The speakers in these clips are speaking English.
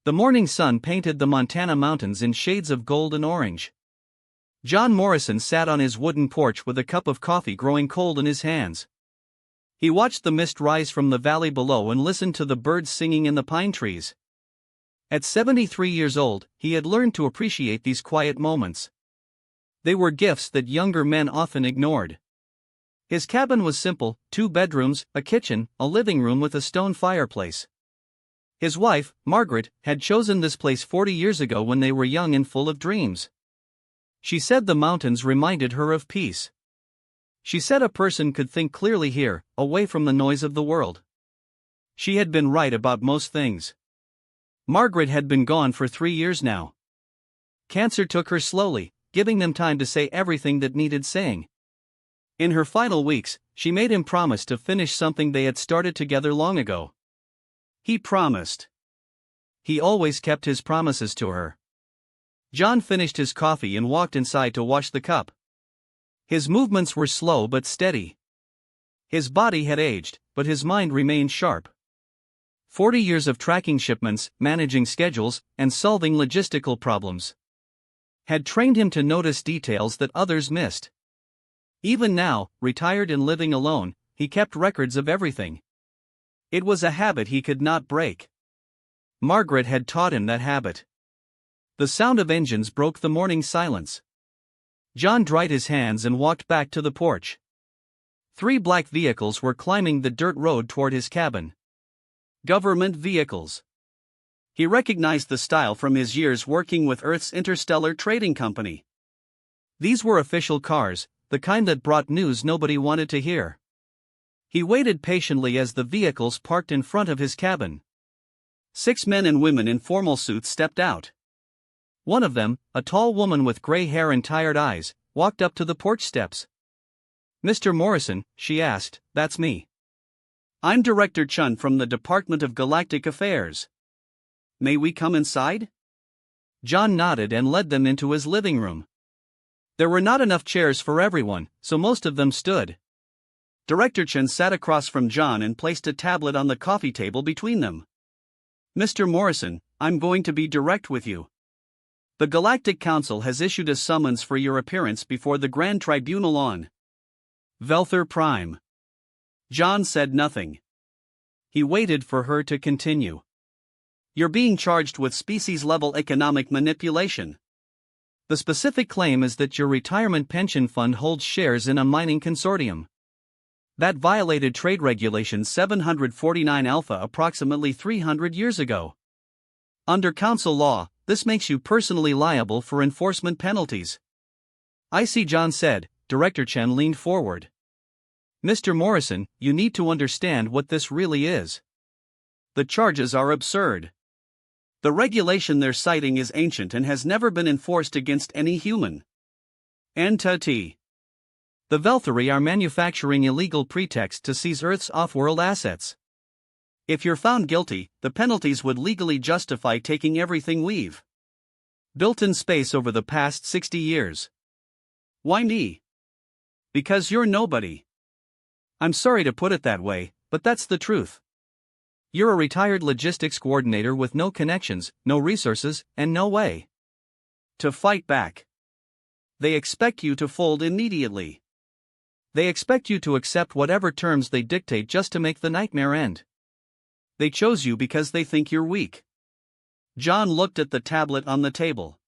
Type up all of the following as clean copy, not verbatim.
The morning sun painted the Montana mountains in shades of gold and orange. John Morrison sat on his wooden porch with a cup of coffee growing cold in his hands. He watched the mist rise from the valley below and listened to the birds singing in the pine trees. At 73 years old, he had learned to appreciate these quiet moments. They were gifts that younger men often ignored. His cabin was simple: 2 bedrooms, a kitchen, a living room with a stone fireplace. His wife, Margaret, had chosen this place 40 years ago when they were young and full of dreams. She said the mountains reminded her of peace. She said a person could think clearly here, away from the noise of the world. She had been right about most things. Margaret had been gone for 3 years now. Cancer took her slowly, giving them time to say everything that needed saying. In her final weeks, she made him promise to finish something they had started together long ago. He promised. He always kept his promises to her. John finished his coffee and walked inside to wash the cup. His movements were slow but steady. His body had aged, but his mind remained sharp. 40 years of tracking shipments, managing schedules, and solving logistical problems had trained him to notice details that others missed. Even now, retired and living alone, he kept records of everything. It was a habit he could not break. Margaret had taught him that habit. The sound of engines broke the morning silence. John dried his hands and walked back to the porch. 3 black vehicles were climbing the dirt road toward his cabin. Government vehicles. He recognized the style from his years working with Earth's interstellar trading company. These were official cars, the kind that brought news nobody wanted to hear. He waited patiently as the vehicles parked in front of his cabin. 6 men and women in formal suits stepped out. One of them, a tall woman with gray hair and tired eyes, walked up to the porch steps. "Mr. Morrison," she asked, "that's me. I'm Director Chun from the Department of Galactic Affairs. May we come inside?" John nodded and led them into his living room. There were not enough chairs for everyone, so most of them stood. Director Chun sat across from John and placed a tablet on the coffee table between them. "Mr. Morrison, I'm going to be direct with you. The Galactic Council has issued a summons for your appearance before the Grand Tribunal on Velthor Prime." John said nothing. He waited for her to continue. "You're being charged with species-level economic manipulation. The specific claim is that your retirement pension fund holds shares in a mining consortium that violated Trade Regulation 749 Alpha approximately 300 years ago. Under council law, this makes you personally liable for enforcement penalties." "I see," John said. Director Chen leaned forward. "Mr. Morrison, you need to understand what this really is. The charges are absurd. The regulation they're citing is ancient and has never been enforced against any human entity. The Velthori are manufacturing illegal pretexts to seize Earth's off-world assets. If you're found guilty, the penalties would legally justify taking everything we've built in space over the past 60 years. Why me? Because you're nobody. I'm sorry to put it that way, but that's the truth. You're a retired logistics coordinator with no connections, no resources, and no way to fight back. They expect you to fold immediately. They expect you to accept whatever terms they dictate just to make the nightmare end. They chose you because they think you're weak." John looked at the tablet on the table.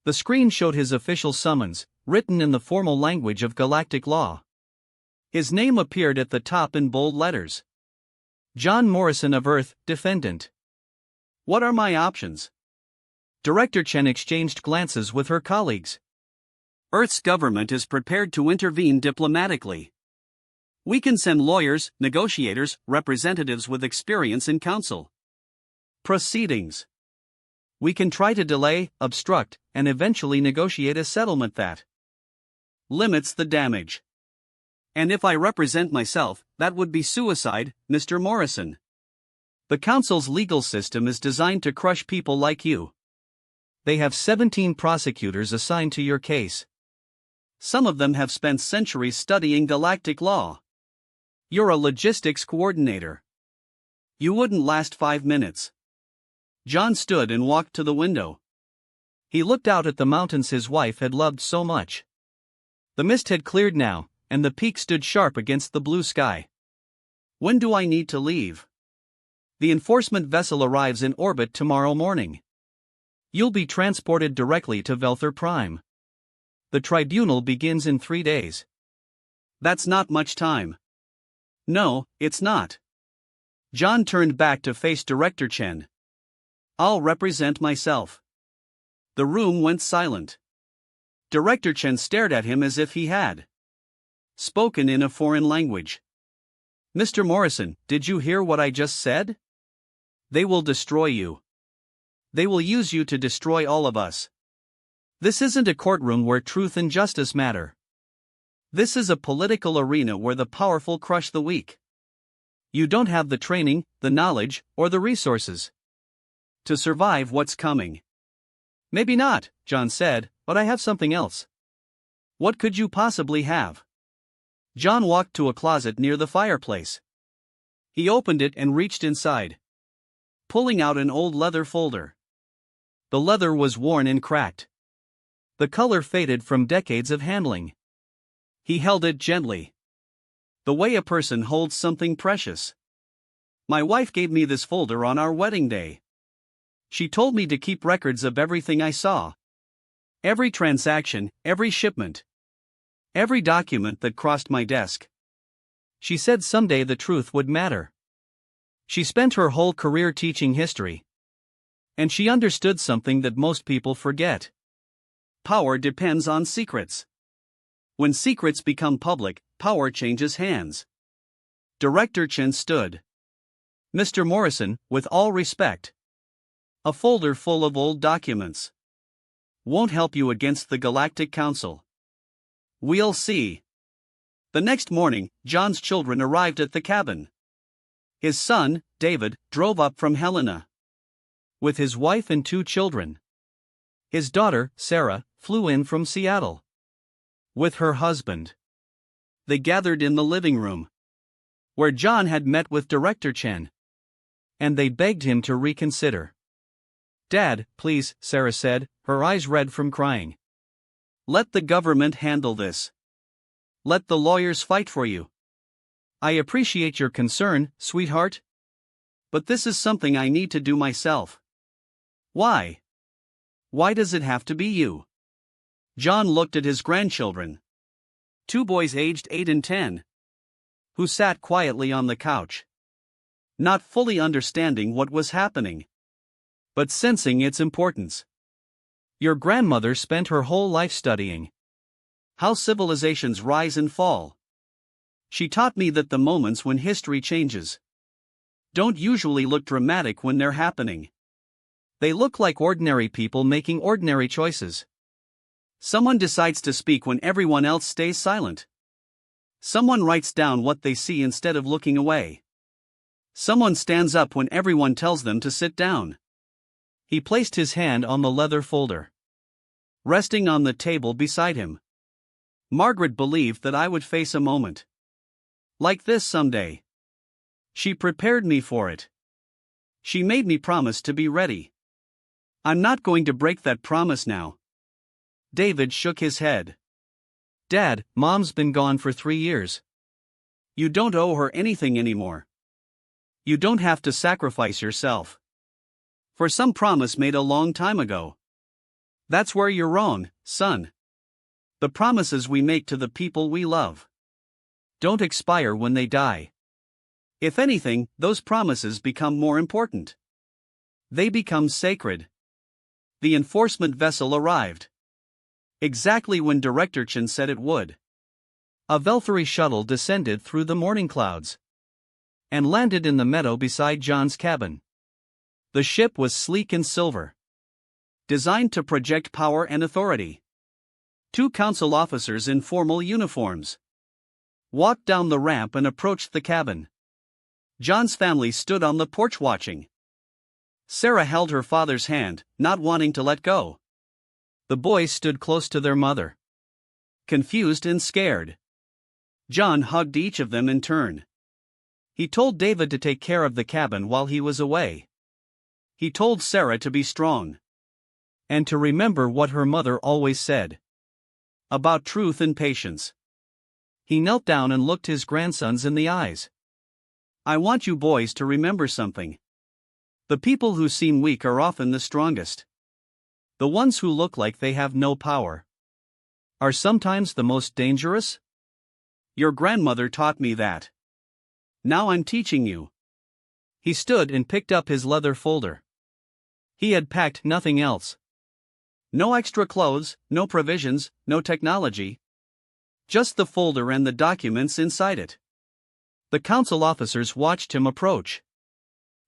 The screen showed his official summons, written in the formal language of galactic law. His name appeared at the top in bold letters. John Morrison of Earth, defendant. "What are my options?" Director Chen exchanged glances with her colleagues. "Earth's government is prepared to intervene diplomatically. We can send lawyers, negotiators, representatives with experience in council proceedings. We can try to delay, obstruct, and eventually negotiate a settlement that limits the damage. And if I represent myself, that would be suicide, Mr. Morrison. The Council's legal system is designed to crush people like you. They have 17 prosecutors assigned to your case. Some of them have spent centuries studying galactic law. You're a logistics coordinator. You wouldn't last 5 minutes. John stood and walked to the window. He looked out at the mountains his wife had loved so much. The mist had cleared now, and the peak stood sharp against the blue sky. When do I need to leave? The enforcement vessel arrives in orbit tomorrow morning. You'll be transported directly to Velther Prime. The tribunal begins in 3 days. That's not much time. No, it's not. John turned back to face Director Chen. I'll represent myself. The room went silent. Director Chen stared at him as if he had spoken in a foreign language. Mr. Morrison, did you hear what I just said? They will destroy you. They will use you to destroy all of us. This isn't a courtroom where truth and justice matter. This is a political arena where the powerful crush the weak. You don't have the training, the knowledge, or the resources to survive what's coming. Maybe not, John said, but I have something else. What could you possibly have? John walked to a closet near the fireplace. He opened it and reached inside, pulling out an old leather folder. The leather was worn and cracked. The color faded from decades of handling. He held it gently, the way a person holds something precious. My wife gave me this folder on our wedding day. She told me to keep records of everything I saw. Every transaction, every shipment. Every document that crossed my desk. She said someday the truth would matter. She spent her whole career teaching history. And she understood something that most people forget. Power depends on secrets. When secrets become public, power changes hands. Director Chen stood. Mr. Morrison, with all respect. A folder full of old documents won't help you against the Galactic Council. We'll see. The next morning, John's children arrived at the cabin. His son, David, drove up from Helena with his wife and 2 children. His daughter, Sarah, flew in from Seattle with her husband. They gathered in the living room where John had met with Director Chen, and they begged him to reconsider. Dad, please, Sarah said, her eyes red from crying. Let the government handle this. Let the lawyers fight for you. I appreciate your concern, sweetheart. But this is something I need to do myself. Why? Why does it have to be you? John looked at his grandchildren. 2 boys aged 8 and 10. Who sat quietly on the couch, not fully understanding what was happening, but sensing its importance. Your grandmother spent her whole life studying how civilizations rise and fall. She taught me that the moments when history changes don't usually look dramatic when they're happening. They look like ordinary people making ordinary choices. Someone decides to speak when everyone else stays silent. Someone writes down what they see instead of looking away. Someone stands up when everyone tells them to sit down. He placed his hand on the leather folder, resting on the table beside him. Margaret believed that I would face a moment like this someday. She prepared me for it. She made me promise to be ready. I'm not going to break that promise now. David shook his head. Dad, Mom's been gone for 3 years. You don't owe her anything anymore. You don't have to sacrifice yourself for some promise made a long time ago. That's where you're wrong, son. The promises we make to the people we love don't expire when they die. If anything, those promises become more important. They become sacred. The enforcement vessel arrived exactly when Director Chen said it would. A Velthere shuttle descended through the morning clouds and landed in the meadow beside John's cabin. The ship was sleek and silver, designed to project power and authority. 2 council officers in formal uniforms walked down the ramp and approached the cabin. John's family stood on the porch watching. Sarah held her father's hand, not wanting to let go. The boys stood close to their mother, confused and scared. John hugged each of them in turn. He told David to take care of the cabin while he was away. He told Sarah to be strong. And to remember what her mother always said. About truth and patience. He knelt down and looked his grandsons in the eyes. I want you boys to remember something. The people who seem weak are often the strongest. The ones who look like they have no power are sometimes the most dangerous. Your grandmother taught me that. Now I'm teaching you. He stood and picked up his leather folder. He had packed nothing else. No extra clothes, no provisions, no technology. Just the folder and the documents inside it. The council officers watched him approach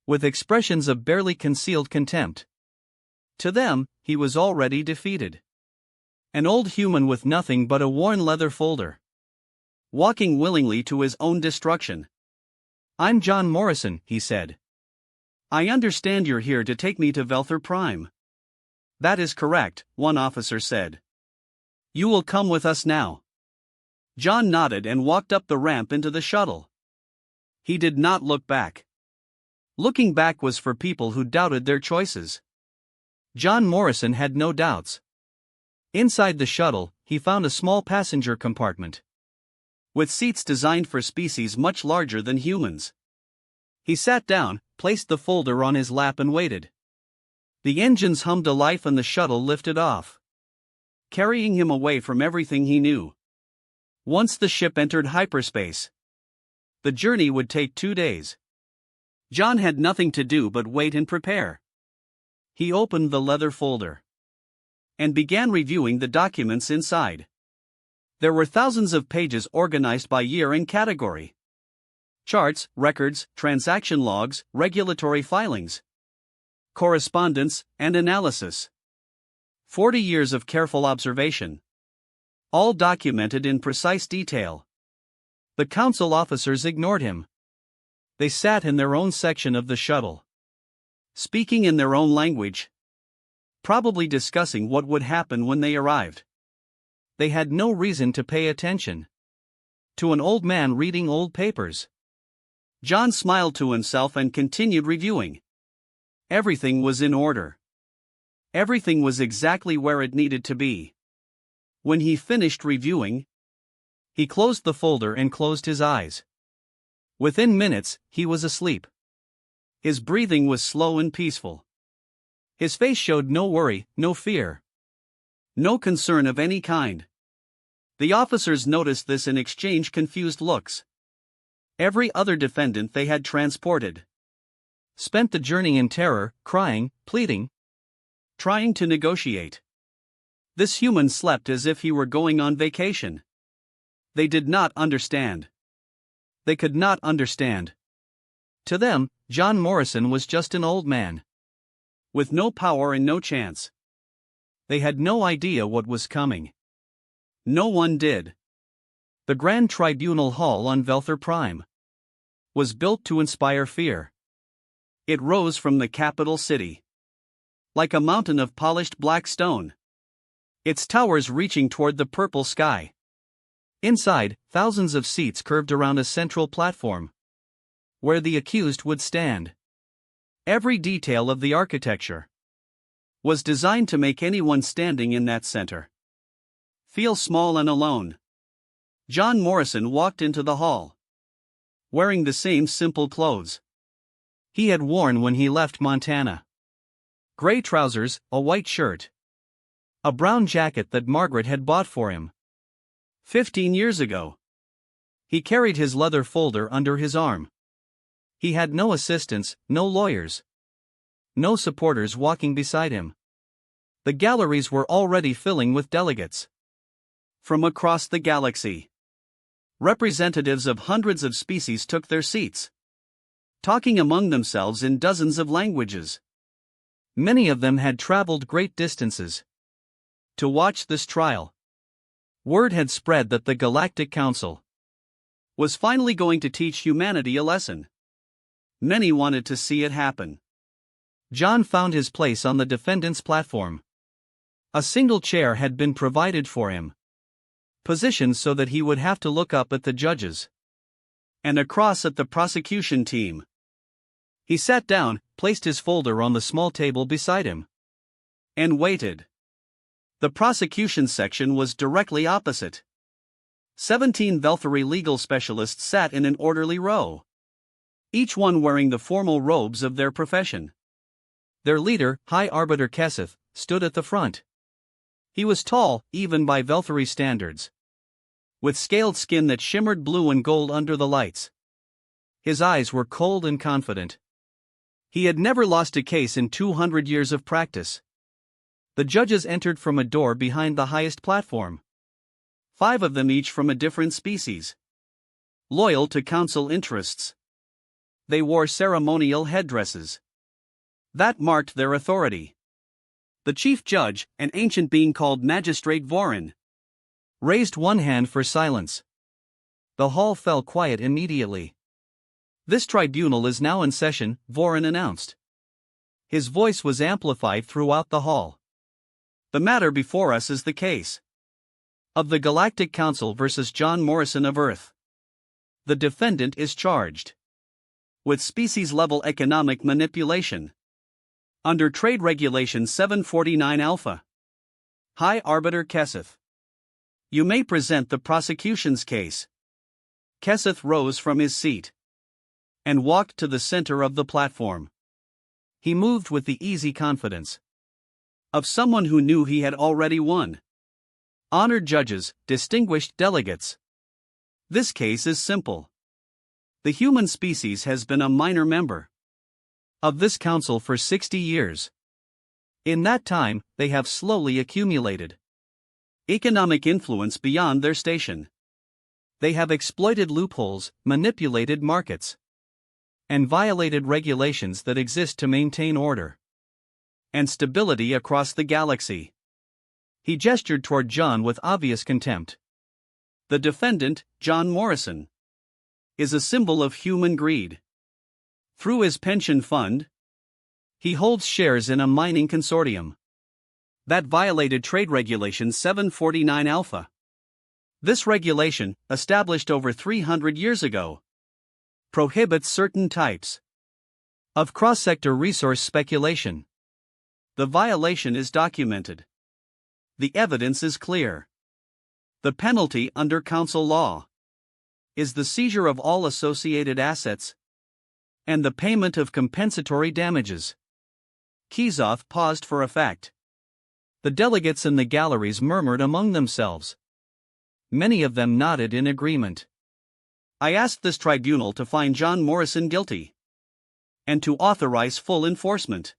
with expressions of barely concealed contempt. To them, he was already defeated. An old human with nothing but a worn leather folder. Walking willingly to his own destruction. I'm John Morrison, he said. I understand you're here to take me to Velther Prime. That is correct, one officer said. You will come with us now. John nodded and walked up the ramp into the shuttle. He did not look back. Looking back was for people who doubted their choices. John Morrison had no doubts. Inside the shuttle, he found a small passenger compartment with seats designed for species much larger than humans. He sat down, placed the folder on his lap and waited. The engines hummed a life and the shuttle lifted off, carrying him away from everything he knew. Once the ship entered hyperspace, the journey would take 2 days. John had nothing to do but wait and prepare. He opened the leather folder and began reviewing the documents inside. There were thousands of pages organized by year and category. Charts, records, transaction logs, regulatory filings, correspondence, and analysis. 40 years of careful observation. All documented in precise detail. The council officers ignored him. They sat in their own section of the shuttle, speaking in their own language, probably discussing what would happen when they arrived. They had no reason to pay attention to an old man reading old papers. John smiled to himself and continued reviewing. Everything was in order. Everything was exactly where it needed to be. When he finished reviewing, he closed the folder and closed his eyes. Within minutes, he was asleep. His breathing was slow and peaceful. His face showed no worry, no fear, no concern of any kind. The officers noticed this and exchanged confused looks. Every other defendant they had transported spent the journey in terror, crying, pleading, trying to negotiate. This human slept as if he were going on vacation. They did not understand. They could not understand. To them, John Morrison was just an old man, with no power and no chance. They had no idea what was coming. No one did. The Grand Tribunal Hall on Velther Prime was built to inspire fear. It rose from the capital city, like a mountain of polished black stone, its towers reaching toward the purple sky. Inside, thousands of seats curved around a central platform, where the accused would stand. Every detail of the architecture was designed to make anyone standing in that center feel small and alone. John Morrison walked into the hall, wearing the same simple clothes he had worn when he left Montana. Gray trousers, a white shirt, a brown jacket that Margaret had bought for him 15 years ago. He carried his leather folder under his arm. He had no assistants, no lawyers, no supporters walking beside him. The galleries were already filling with delegates from across the galaxy. Representatives of hundreds of species took their seats, talking among themselves in dozens of languages. Many of them had traveled great distances to watch this trial. Word had spread that the Galactic Council was finally going to teach humanity a lesson. Many wanted to see it happen. John found his place on the defendant's platform. A single chair had been provided for him, positioned so that he would have to look up at the judges and across at the prosecution team. He sat down, placed his folder on the small table beside him, and waited. The prosecution section was directly opposite. 17 Velthary legal specialists sat in an orderly row, each one wearing the formal robes of their profession. Their leader, High Arbiter Keseth, stood at the front. He was tall, even by Velthary standards, with scaled skin that shimmered blue and gold under the lights. His eyes were cold and confident. He had never lost a case in 200 years of practice. The judges entered from a door behind the highest platform. 5 of them each from a different species, loyal to council interests. They wore ceremonial headdresses that marked their authority. The chief judge, an ancient being called Magistrate Vorin, raised one hand for silence. The hall fell quiet immediately. "This tribunal is now in session," Vorin announced. His voice was amplified throughout the hall. "The matter before us is the case of the Galactic Council versus John Morrison of Earth. The defendant is charged with species-level economic manipulation under Trade Regulation 749 Alpha. High Arbiter Keseth, you may present the prosecution's case." Keseth rose from his seat and walked to the center of the platform. He moved with the easy confidence of someone who knew he had already won. "Honored judges, distinguished delegates. This case is simple. The human species has been a minor member of this council for 60 years. In that time, they have slowly accumulated economic influence beyond their station. They have exploited loopholes, manipulated markets, and violated regulations that exist to maintain order and stability across the galaxy." He gestured toward John with obvious contempt. "The defendant, John Morrison, is a symbol of human greed. Through his pension fund, he holds shares in a mining consortium that violated Trade Regulation 749 Alpha. This regulation, established over 300 years ago, prohibits certain types of cross-sector resource speculation. The violation is documented. The evidence is clear. The penalty under council law is the seizure of all associated assets and the payment of compensatory damages." Keseth paused for effect. The delegates in the galleries murmured among themselves. Many of them nodded in agreement. "I asked this tribunal to find John Morrison guilty and to authorize full enforcement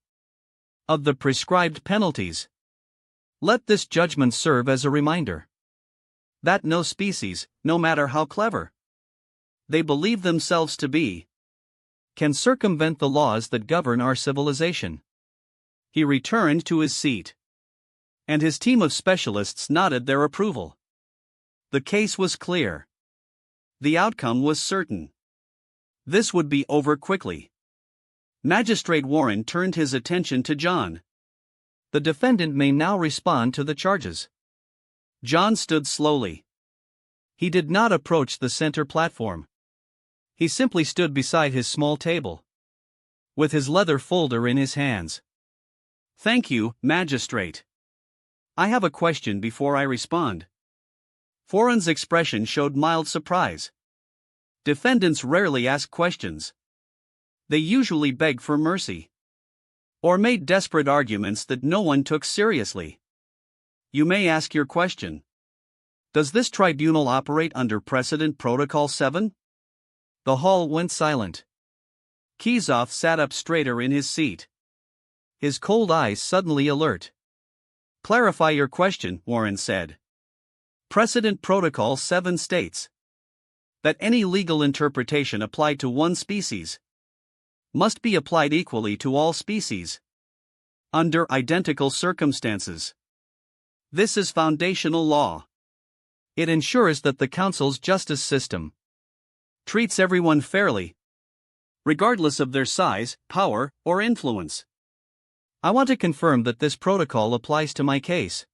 of the prescribed penalties. Let this judgment serve as a reminder that no species, no matter how clever they believe themselves to be, can circumvent the laws that govern our civilization." He returned to his seat, and his team of specialists nodded their approval. The case was clear. The outcome was certain. This would be over quickly. Magistrate Vorin turned his attention to John. "The defendant may now respond to the charges." John stood slowly. He did not approach the center platform. He simply stood beside his small table, with his leather folder in his hands. "Thank you, Magistrate. I have a question before I respond." Vorin's expression showed mild surprise. Defendants rarely ask questions. They usually begged for mercy, or made desperate arguments that no one took seriously. You may ask your question. Does this tribunal operate under Precedent Protocol 7? The hall went silent. Keseth sat up straighter in his seat, his cold eyes suddenly alert. Clarify your question, Vorin said. Precedent Protocol 7 states that any legal interpretation applied to one species must be applied equally to all species, under identical circumstances. This is foundational law. It ensures that the Council's justice system treats everyone fairly, regardless of their size, power, or influence. I want to confirm that this protocol applies to my case.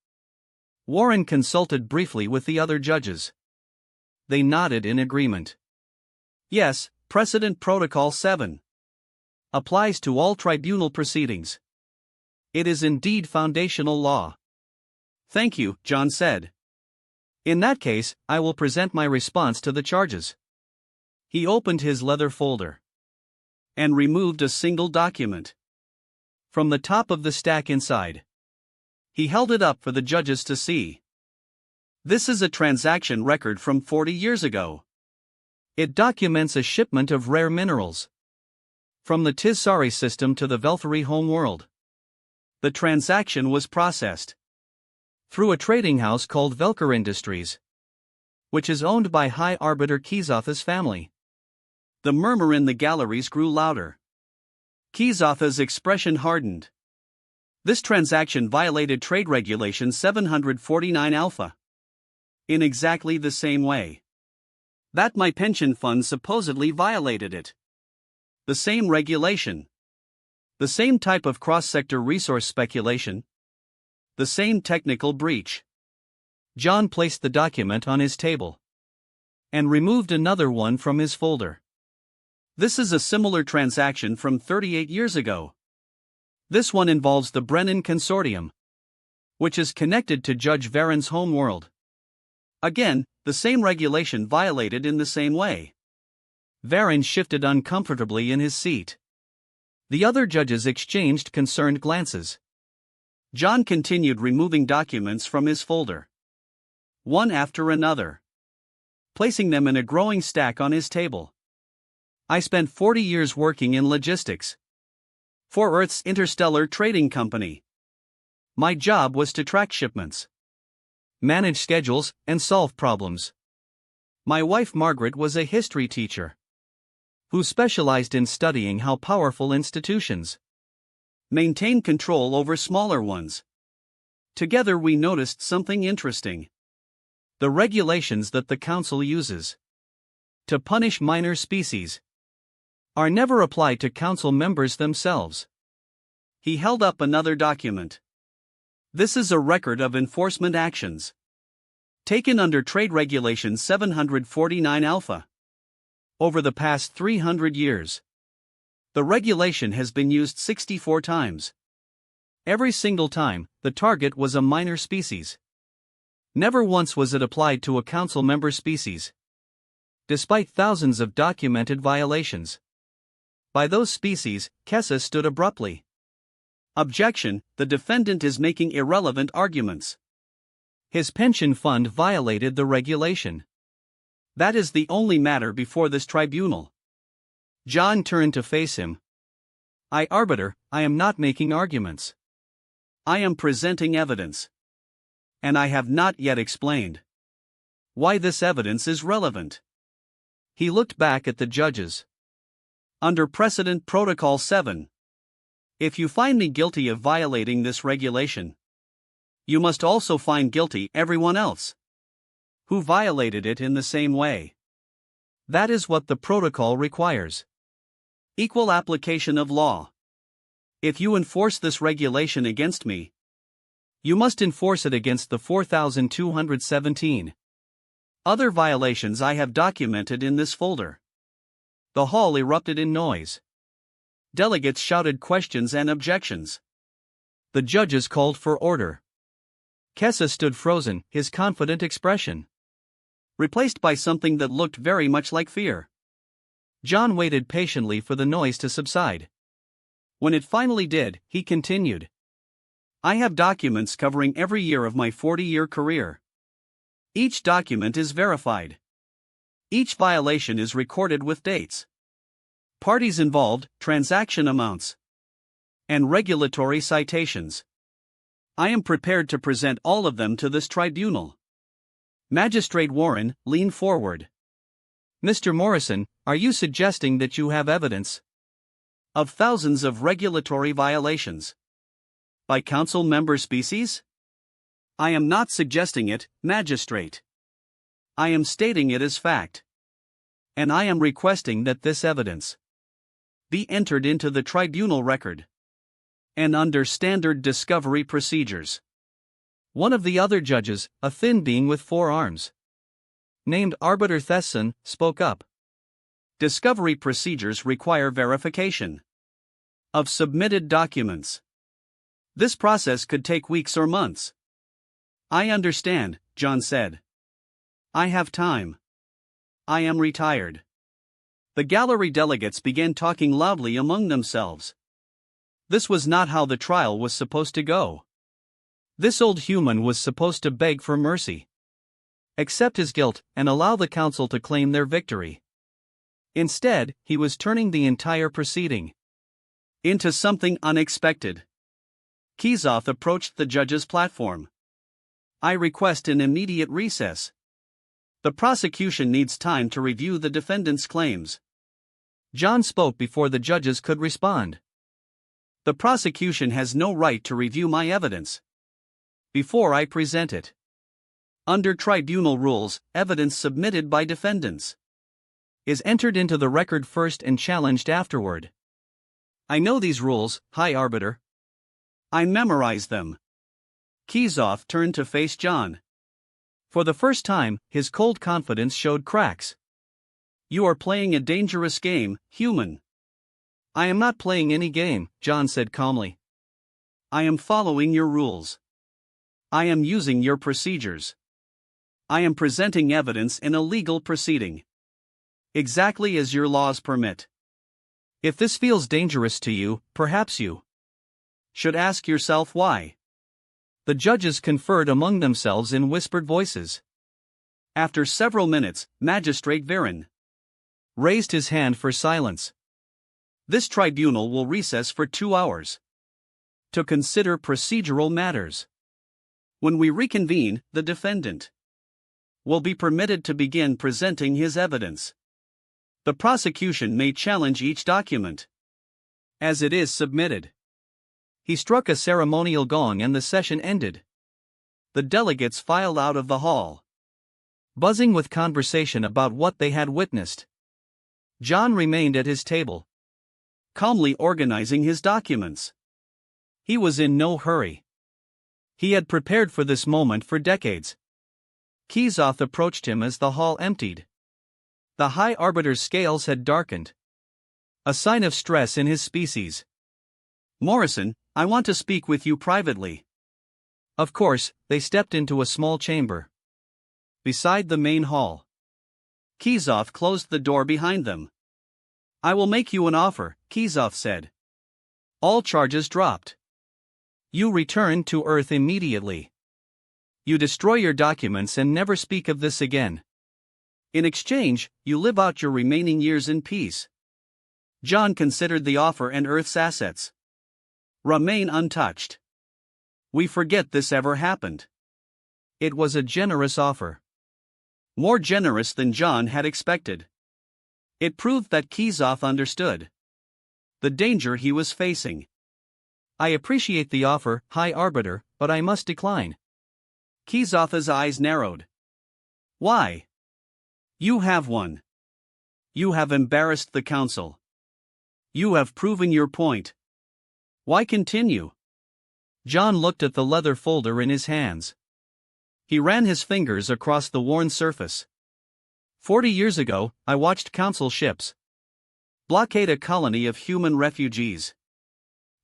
Vorin consulted briefly with the other judges. They nodded in agreement. Yes, Precedent Protocol 7. applies to all tribunal proceedings. It is indeed foundational law. Thank you, John said. In that case, I will present my response to the charges. He opened his leather folder and removed a single document from the top of the stack inside. He held it up for the judges to see. This is a transaction record from 40 years ago. It documents a shipment of rare minerals from the Tisari system to the Velthari homeworld. The transaction was processed through a trading house called Velker Industries, which is owned by High Arbiter Kizatha's family. The murmur in the galleries grew louder. Kizatha's expression hardened. This transaction violated Trade Regulation 749 Alpha. In exactly the same way that my pension fund supposedly violated it. The same regulation. The same type of cross-sector resource speculation. The same technical breach. John placed the document on his table and removed another one from his folder. This is a similar transaction from 38 years ago. This one involves the Brennan Consortium, which is connected to Judge Varen's homeworld. Again, the same regulation violated in the same way. Varen shifted uncomfortably in his seat. The other judges exchanged concerned glances. John continued removing documents from his folder, one after another, placing them in a growing stack on his table. I spent 40 years working in logistics for Earth's interstellar trading company. My job was to track shipments, manage schedules, and solve problems. My wife Margaret was a history teacher who specialized in studying how powerful institutions maintain control over smaller ones. Together we noticed something interesting. The regulations that the Council uses to punish minor species are never applied to Council members themselves. He held up another document. This is a record of enforcement actions taken under Trade Regulation 749 Alpha. Over the past 300 years, the regulation has been used 64 times. Every single time, the target was a minor species. Never once was it applied to a Council member species, despite thousands of documented violations. By those species, Kessa stood abruptly. Objection: the defendant is making irrelevant arguments. His pension fund violated the regulation. That is the only matter before this tribunal. John turned to face him. Arbiter, I am not making arguments. I am presenting evidence. And I have not yet explained why this evidence is relevant. He looked back at the judges. Under Precedent Protocol 7, if you find me guilty of violating this regulation, you must also find guilty everyone else who violated it in the same way. That is what the protocol requires. Equal application of law. If you enforce this regulation against me, you must enforce it against the 4,217 other violations I have documented in this folder. The hall erupted in noise. Delegates shouted questions and objections. The judges called for order. Kessa stood frozen, his confident expression replaced by something that looked very much like fear. John waited patiently for the noise to subside. When it finally did, he continued. I have documents covering every year of my 40-year career. Each document is verified. Each violation is recorded with dates, parties involved, transaction amounts, and regulatory citations. I am prepared to present all of them to this tribunal. Magistrate Warren leaned forward. Mr. Morrison, are you suggesting that you have evidence of thousands of regulatory violations by Council member species? I am not suggesting it, Magistrate. I am stating it as fact. And I am requesting that this evidence be entered into the tribunal record and under standard discovery procedures. One of the other judges, a thin being with 4 arms, named Arbiter Thesson, spoke up. Discovery procedures require verification. of submitted documents. This process could take weeks or months. I understand, John said. I have time. I am retired. The gallery delegates began talking loudly among themselves. This was not how the trial was supposed to go. This old human was supposed to beg for mercy, accept his guilt, and allow the council to claim their victory. Instead, he was turning the entire proceeding into something unexpected. Kiezoff approached the judge's platform. I request an immediate recess. The prosecution needs time to review the defendant's claims. John spoke before the judges could respond. The prosecution has no right to review my evidence before I present it. Under tribunal rules, evidence submitted by defendants is entered into the record first and challenged afterward. I know these rules, High Arbiter. I memorized them. Kiezoff turned to face John. For the first time, his cold confidence showed cracks. You are playing a dangerous game, human. I am not playing any game, John said calmly. I am following your rules. I am using your procedures. I am presenting evidence in a legal proceeding, exactly as your laws permit. If this feels dangerous to you, perhaps you should ask yourself why. The judges conferred among themselves in whispered voices. After several minutes, Magistrate Viren raised his hand for silence. This tribunal will recess for 2 hours to consider procedural matters. When we reconvene, the defendant will be permitted to begin presenting his evidence. The prosecution may challenge each document as it is submitted. He struck a ceremonial gong and the session ended. The delegates filed out of the hall, buzzing with conversation about what they had witnessed. John remained at his table, calmly organizing his documents. He was in no hurry. He had prepared for this moment for decades. Kiezoff approached him as the hall emptied. The High Arbiter's scales had darkened, a sign of stress in his species. Morrison, I want to speak with you privately. Of course, they stepped into a small chamber beside the main hall. Kiezoff closed the door behind them. I will make you an offer, Kiezoff said. All charges dropped. You return to Earth immediately. You destroy your documents and never speak of this again. In exchange, you live out your remaining years in peace. John considered the offer, and Earth's assets remain untouched. We forget this ever happened. It was a generous offer. More generous than John had expected. It proved that Kiezoff understood the danger he was facing. I appreciate the offer, High Arbiter, but I must decline. Kiezoff's eyes narrowed. Why? You have won. You have embarrassed the council. You have proven your point. Why continue? John looked at the leather folder in his hands. He ran his fingers across the worn surface. 40 years ago, I watched council ships blockade a colony of human refugees.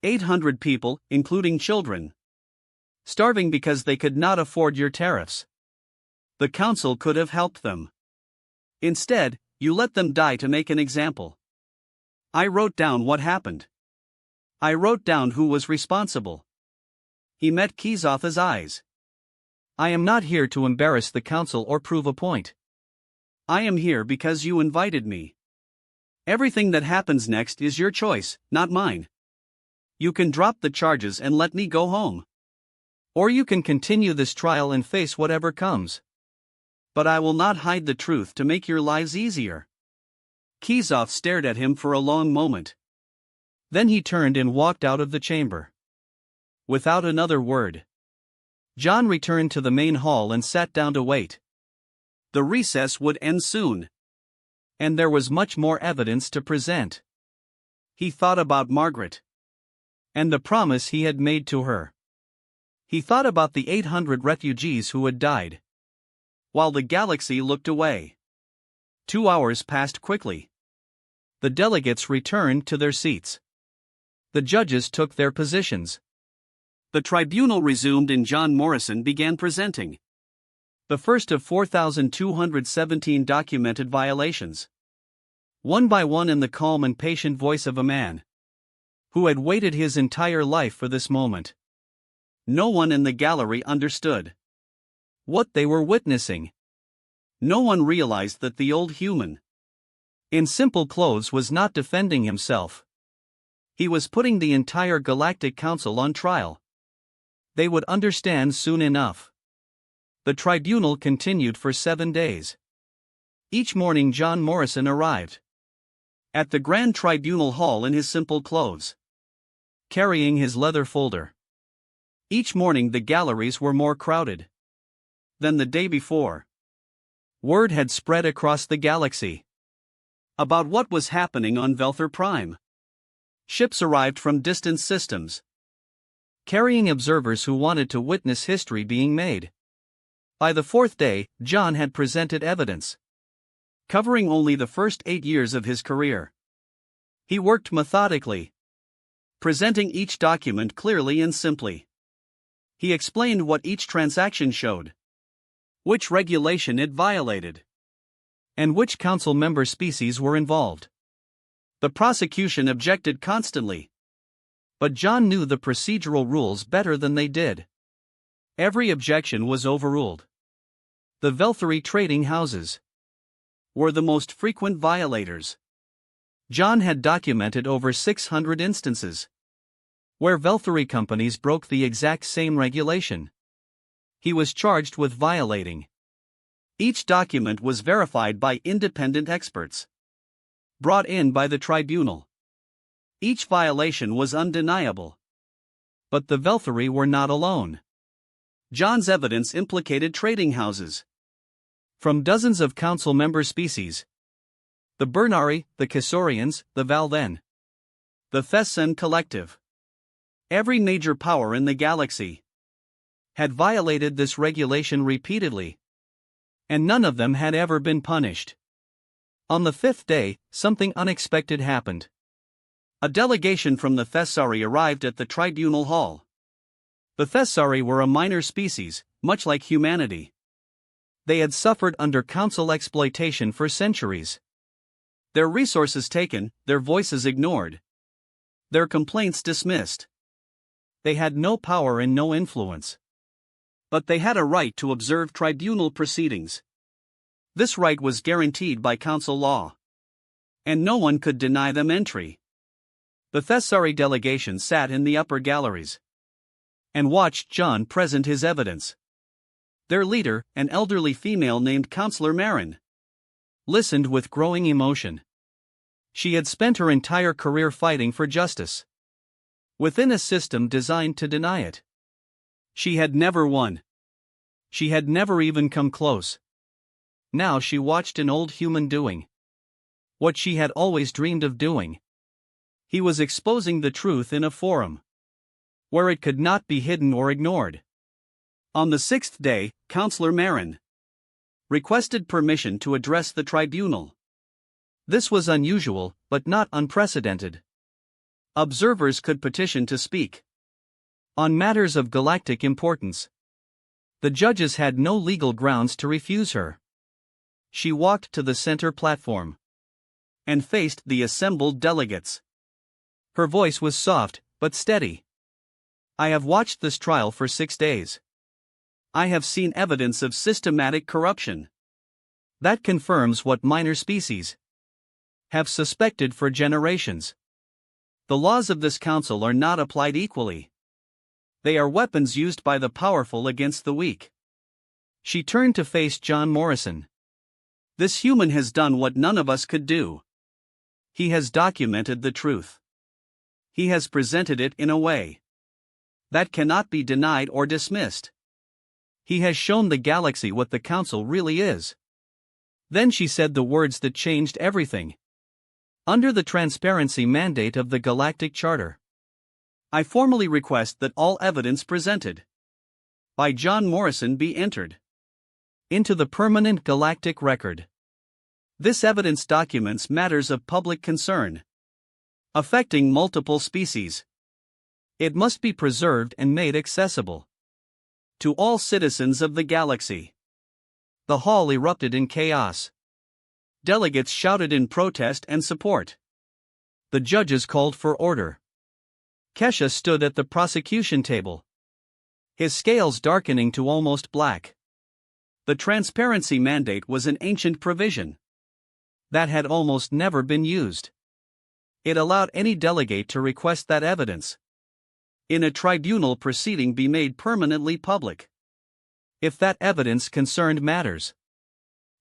800 people, including children, starving because they could not afford your tariffs. The council could have helped them. Instead, you let them die to make an example. I wrote down what happened. I wrote down who was responsible. He met Kiezoff's eyes. I am not here to embarrass the council or prove a point. I am here because you invited me. Everything that happens next is your choice, not mine. You can drop the charges and let me go home. Or you can continue this trial and face whatever comes. But I will not hide the truth to make your lives easier. Kiezoff stared at him for a long moment. Then he turned and walked out of the chamber. Without another word, John returned to the main hall and sat down to wait. The recess would end soon, and there was much more evidence to present. He thought about Margaret and the promise he had made to her. He thought about the 800 refugees who had died, while the galaxy looked away. 2 hours passed quickly. The delegates returned to their seats. The judges took their positions. The tribunal resumed and John Morrison began presenting the first of 4,217 documented violations. One by one, in the calm and patient voice of a man who had waited his entire life for this moment. No one in the gallery understood what they were witnessing. No one realized that the old human in simple clothes was not defending himself. He was putting the entire Galactic Council on trial. They would understand soon enough. The tribunal continued for 7 days. Each morning John Morrison arrived at the Grand Tribunal Hall in his simple clothes, carrying his leather folder. Each morning the galleries were more crowded than the day before. Word had spread across the galaxy about what was happening on Velthor Prime. Ships arrived from distant systems, carrying observers who wanted to witness history being made. By the 4th day, John had presented evidence covering only the first 8 years of his career. He worked methodically, presenting each document clearly and simply. He explained what each transaction showed, which regulation it violated, and which council member species were involved. The prosecution objected constantly, but John knew the procedural rules better than they did. Every objection was overruled. The Velthori trading houses were the most frequent violators. John had documented over 600 instances where Velthori companies broke the exact same regulation. He was charged with violating. Each document was verified by independent experts brought in by the tribunal. Each violation was undeniable. But the Velthori were not alone. John's evidence implicated trading houses from dozens of council member species: the Bernari, the Cassorians, the Valden, the Thessan Collective. Every major power in the galaxy had violated this regulation repeatedly, and none of them had ever been punished. On the 5th day, something unexpected happened. A delegation from the Thessari arrived at the tribunal hall. The Thessari were a minor species, much like humanity. They had suffered under council exploitation for centuries. Their resources taken, their voices ignored, their complaints dismissed. They had no power and no influence. But they had a right to observe tribunal proceedings. This right was guaranteed by council law, and no one could deny them entry. The Thessari delegation sat in the upper galleries and watched John present his evidence. Their leader, an elderly female named Counselor Marin, listened with growing emotion. She had spent her entire career fighting for justice within a system designed to deny it. She had never won. She had never even come close. Now she watched an old human doing what she had always dreamed of doing. He was exposing the truth in a forum where it could not be hidden or ignored. On the 6th day, Counselor Marin requested permission to address the tribunal. This was unusual, but not unprecedented. Observers could petition to speak on matters of galactic importance. The judges had no legal grounds to refuse her. She walked to the center platform and faced the assembled delegates. Her voice was soft, but steady. I have watched this trial for 6 days. I have seen evidence of systematic corruption that confirms what minor species have suspected for generations. The laws of this council are not applied equally. They are weapons used by the powerful against the weak. She turned to face John Morrison. This human has done what none of us could do. He has documented the truth. He has presented it in a way that cannot be denied or dismissed. He has shown the galaxy what the council really is. Then she said the words that changed everything. Under the transparency mandate of the Galactic Charter, I formally request that all evidence presented by John Morrison be entered into the permanent galactic record. This evidence documents matters of public concern. affecting multiple species. It must be preserved and made accessible to all citizens of the galaxy. The hall erupted in chaos. Delegates shouted in protest and support. The judges called for order. Kesha stood at the prosecution table, his scales darkening to almost black. The transparency mandate was an ancient provision that had almost never been used. It allowed any delegate to request that evidence in a tribunal proceeding be made permanently public, if that evidence concerned matters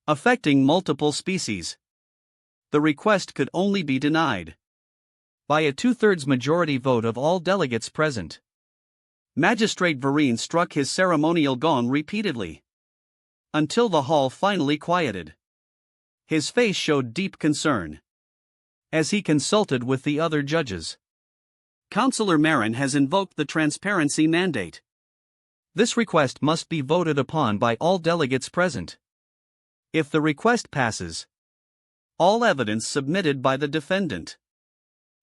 affecting multiple species. The request could only be denied by a 2/3 majority vote of all delegates present. Magistrate Vereen struck his ceremonial gong repeatedly until the hall finally quieted. His face showed deep concern as he consulted with the other judges. Councillor Marin has invoked the transparency mandate. This request must be voted upon by all delegates present. If the request passes, all evidence submitted by the defendant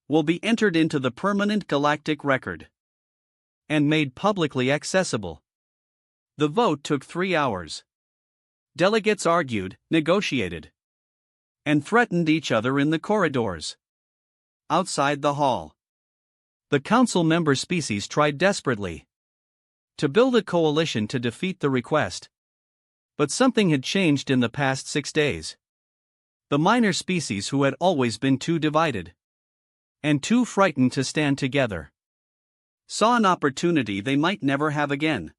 will be entered into the permanent galactic record and made publicly accessible. The vote took 3 hours. Delegates argued, negotiated, and threatened each other in the corridors outside the hall. The council member species tried desperately to build a coalition to defeat the request. But something had changed in the past 6 days. The minor species, who had always been too divided and too frightened to stand together, saw an opportunity they might never have again.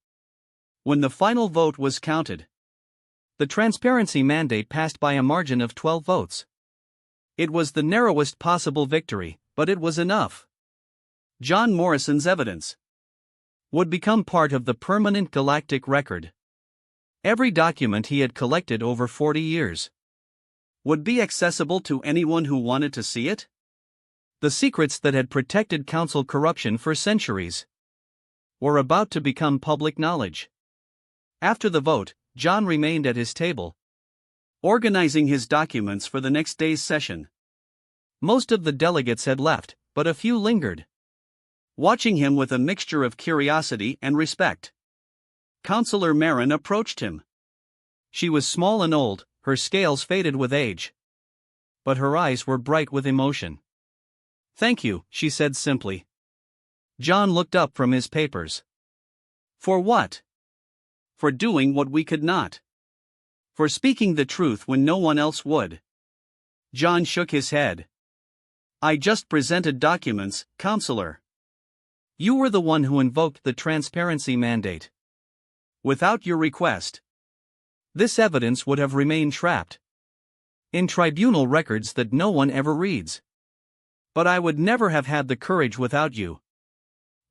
When the final vote was counted, the transparency mandate passed by a margin of 12 votes. It was the narrowest possible victory, but it was enough. John Morrison's evidence would become part of the permanent galactic record. Every document he had collected over 40 years would be accessible to anyone who wanted to see it. The secrets that had protected council corruption for centuries were about to become public knowledge. After the vote, John remained at his table, organizing his documents for the next day's session. Most of the delegates had left, but a few lingered, watching him with a mixture of curiosity and respect. Councillor Marin approached him. She was small and old, her scales faded with age, but her eyes were bright with emotion. "Thank you," she said simply. John looked up from his papers. "For what?" "For doing what we could not. For speaking the truth when no one else would." John shook his head. "I just presented documents, Councillor." "You were the one who invoked the transparency mandate. Without your request, this evidence would have remained trapped in tribunal records that no one ever reads. But I would never have had the courage without you.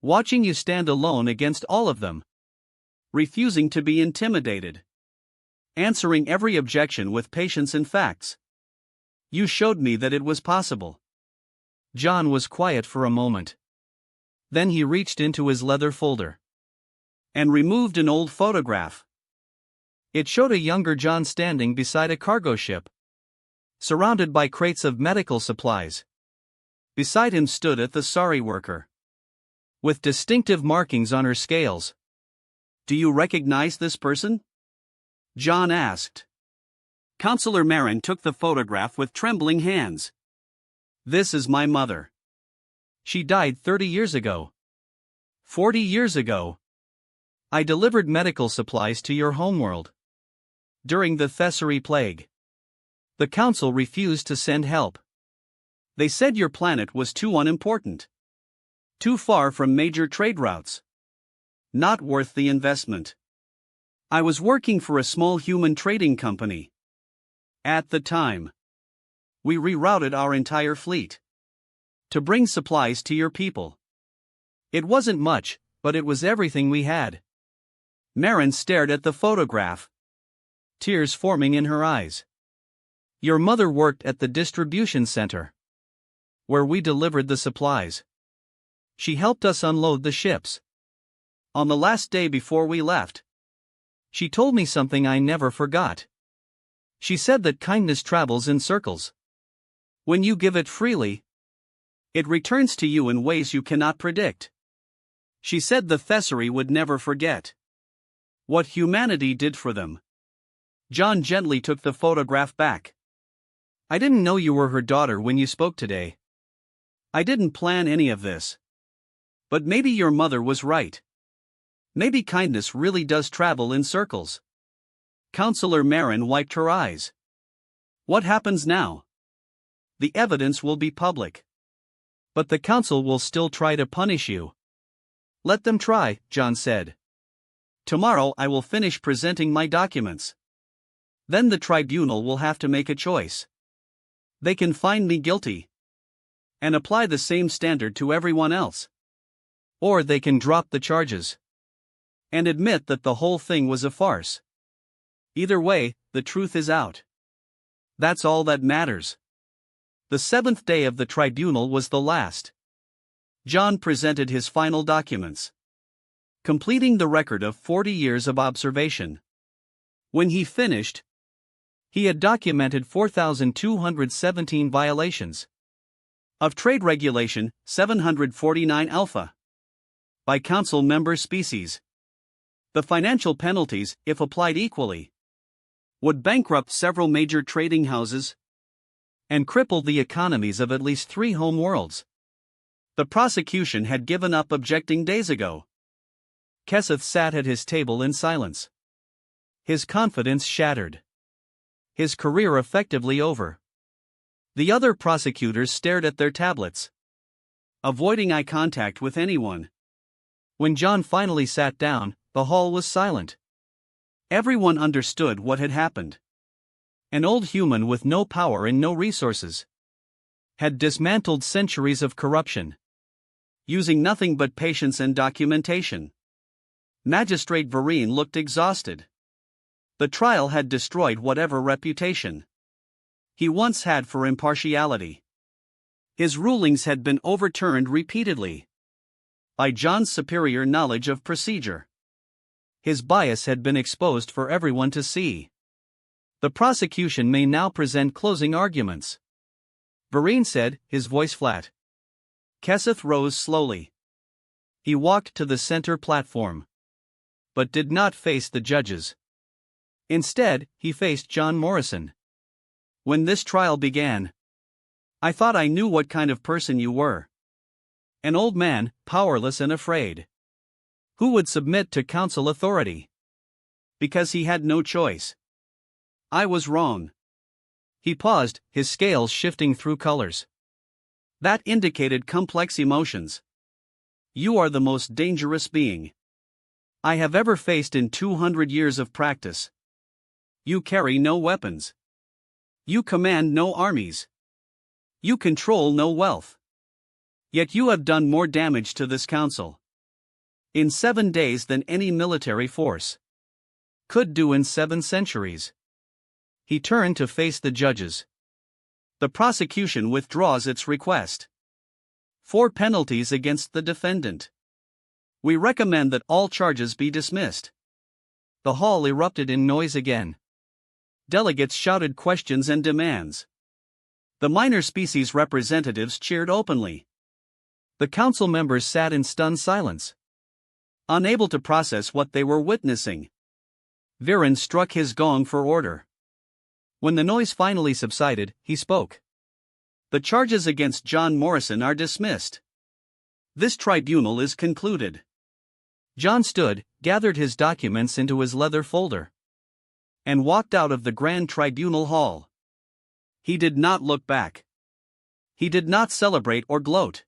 Watching you stand alone against all of them, refusing to be intimidated, answering every objection with patience and facts. You showed me that it was possible." John was quiet for a moment. Then he reached into his leather folder and removed an old photograph. It showed a younger John standing beside a cargo ship, surrounded by crates of medical supplies. Beside him stood a Thesari worker, with distinctive markings on her scales. "Do you recognize this person?" John asked. Councillor Marin took the photograph with trembling hands. "This is my mother. She died 30 years ago. 40 years ago. I delivered medical supplies to your homeworld during the Thesari plague. The council refused to send help. They said your planet was too unimportant, too far from major trade routes, not worth the investment. I was working for a small human trading company. At the time, we rerouted our entire fleet to bring supplies to your people. It wasn't much, but it was everything we had." Marin stared at the photograph, tears forming in her eyes. "Your mother worked at the distribution center, where we delivered the supplies. She helped us unload the ships. On the last day before we left, she told me something I never forgot. She said that kindness travels in circles. When you give it freely, It returns to you in ways you cannot predict. She said the Thessery would never forget what humanity did for them. John gently took the photograph back. I didn't know you were her daughter when you spoke today. I didn't plan any of this. But maybe your mother was right. Maybe kindness really does travel in circles. Counselor Marin wiped her eyes. What happens now? The evidence will be public. But the council will still try to punish you. Let them try, John said. Tomorrow I will finish presenting my documents. Then the tribunal will have to make a choice. They can find me guilty and apply the same standard to everyone else. Or they can drop the charges and admit that the whole thing was a farce. Either way, the truth is out. That's all that matters. The seventh day of the tribunal was the last. John presented his final documents, completing the record of 40 years of observation. When he finished, he had documented 4,217 violations of trade regulation, 749 alpha, by council member species. The financial penalties, if applied equally, would bankrupt several major trading houses and cripple the economies of at least 3 home worlds. The prosecution had given up objecting days ago. Kesseth sat at his table in silence. His confidence shattered. His career effectively over. The other prosecutors stared at their tablets, avoiding eye contact with anyone. When John finally sat down, the hall was silent. Everyone understood what had happened. An old human with no power and no resources had dismantled centuries of corruption, using nothing but patience and documentation. Magistrate Vereen looked exhausted. The trial had destroyed whatever reputation he once had for impartiality. His rulings had been overturned repeatedly by John's superior knowledge of procedure. His bias had been exposed for everyone to see. The prosecution may now present closing arguments, Vereen said, his voice flat. Kesseth rose slowly. He walked to the center platform, but did not face the judges. Instead, he faced John Morrison. When this trial began, I thought I knew what kind of person you were. An old man, powerless and afraid, who would submit to council authority because he had no choice. I was wrong. He paused, his scales shifting through colors. That indicated complex emotions. You are the most dangerous being I have ever faced in 200 years of practice. You carry no weapons. You command no armies. You control no wealth. Yet you have done more damage to this council in 7 days than any military force could do in 7 centuries. He turned to face the judges. The prosecution withdraws its request. 4 penalties against the defendant. We recommend that all charges be dismissed. The hall erupted in noise again. Delegates shouted questions and demands. The minor species representatives cheered openly. The council members sat in stunned silence, unable to process what they were witnessing. Viren struck his gong for order. When the noise finally subsided, he spoke. The charges against John Morrison are dismissed. This tribunal is concluded. John stood, gathered his documents into his leather folder, and walked out of the Grand Tribunal Hall. He did not look back. He did not celebrate or gloat.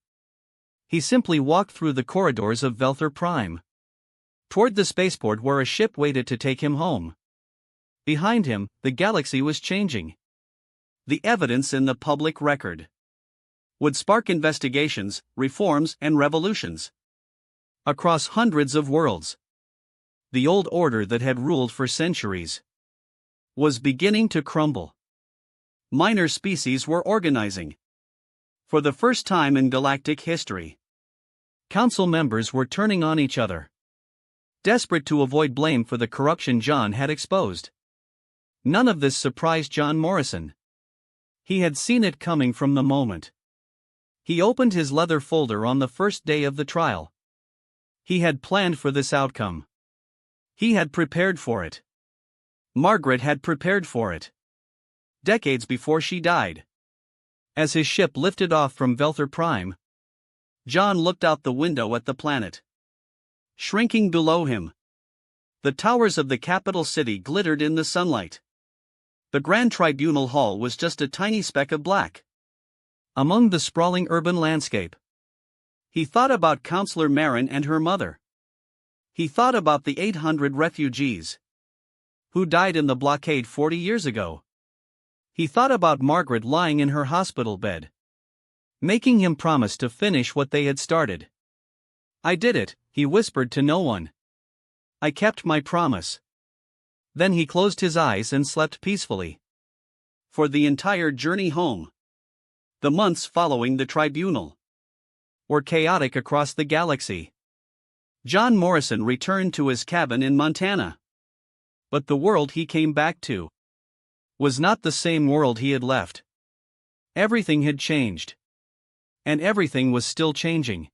He simply walked through the corridors of Velther Prime, toward the spaceport where a ship waited to take him home. Behind him, the galaxy was changing. The evidence in the public record would spark investigations, reforms, and revolutions across hundreds of worlds. The old order that had ruled for centuries was beginning to crumble. Minor species were organizing. For the first time in galactic history, council members were turning on each other, desperate to avoid blame for the corruption John had exposed. None of this surprised John Morrison. He had seen it coming from the moment He opened his leather folder on the first day of the trial. He had planned for this outcome. He had prepared for it. Margaret had prepared for it. Decades before she died. As his ship lifted off from Velther Prime, John looked out the window at the planet. Shrinking below him, the towers of the capital city glittered in the sunlight. The Grand Tribunal Hall was just a tiny speck of black among the sprawling urban landscape. He thought about Counselor Marin and her mother. He thought about the 800 refugees who died in the blockade 40 years ago. He thought about Margaret lying in her hospital bed, making him promise to finish what they had started. "I did it," he whispered to no one. "I kept my promise." Then he closed his eyes and slept peacefully. For the entire journey home, the months following the tribunal were chaotic across the galaxy. John Morrison returned to his cabin in Montana. But the world he came back to was not the same world he had left. Everything had changed. And everything was still changing.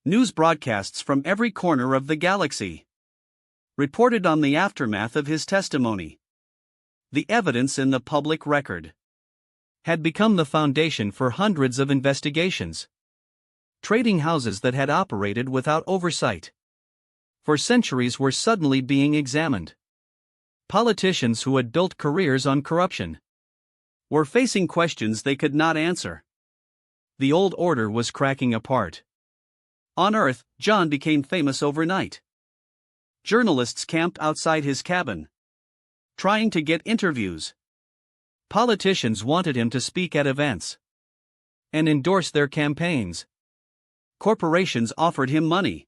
News broadcasts from every corner of the galaxy reported on the aftermath of his testimony. The evidence in the public record had become the foundation for hundreds of investigations. Trading houses that had operated without oversight for centuries were suddenly being examined. Politicians who had built careers on corruption were facing questions they could not answer. The old order was cracking apart. On Earth, John became famous overnight. Journalists camped outside his cabin, trying to get interviews. Politicians wanted him to speak at events and endorse their campaigns. Corporations offered him money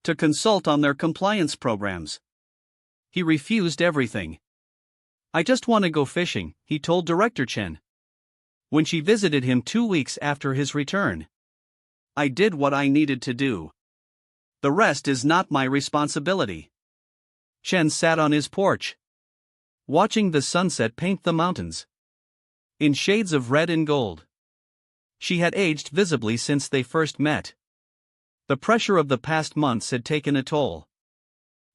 to consult on their compliance programs. He refused everything. "I just want to go fishing," he told Director Chen when she visited him 2 weeks after his return. "I did what I needed to do. The rest is not my responsibility." Chen sat on his porch, watching the sunset paint the mountains in shades of red and gold. She had aged visibly since they first met. The pressure of the past months had taken a toll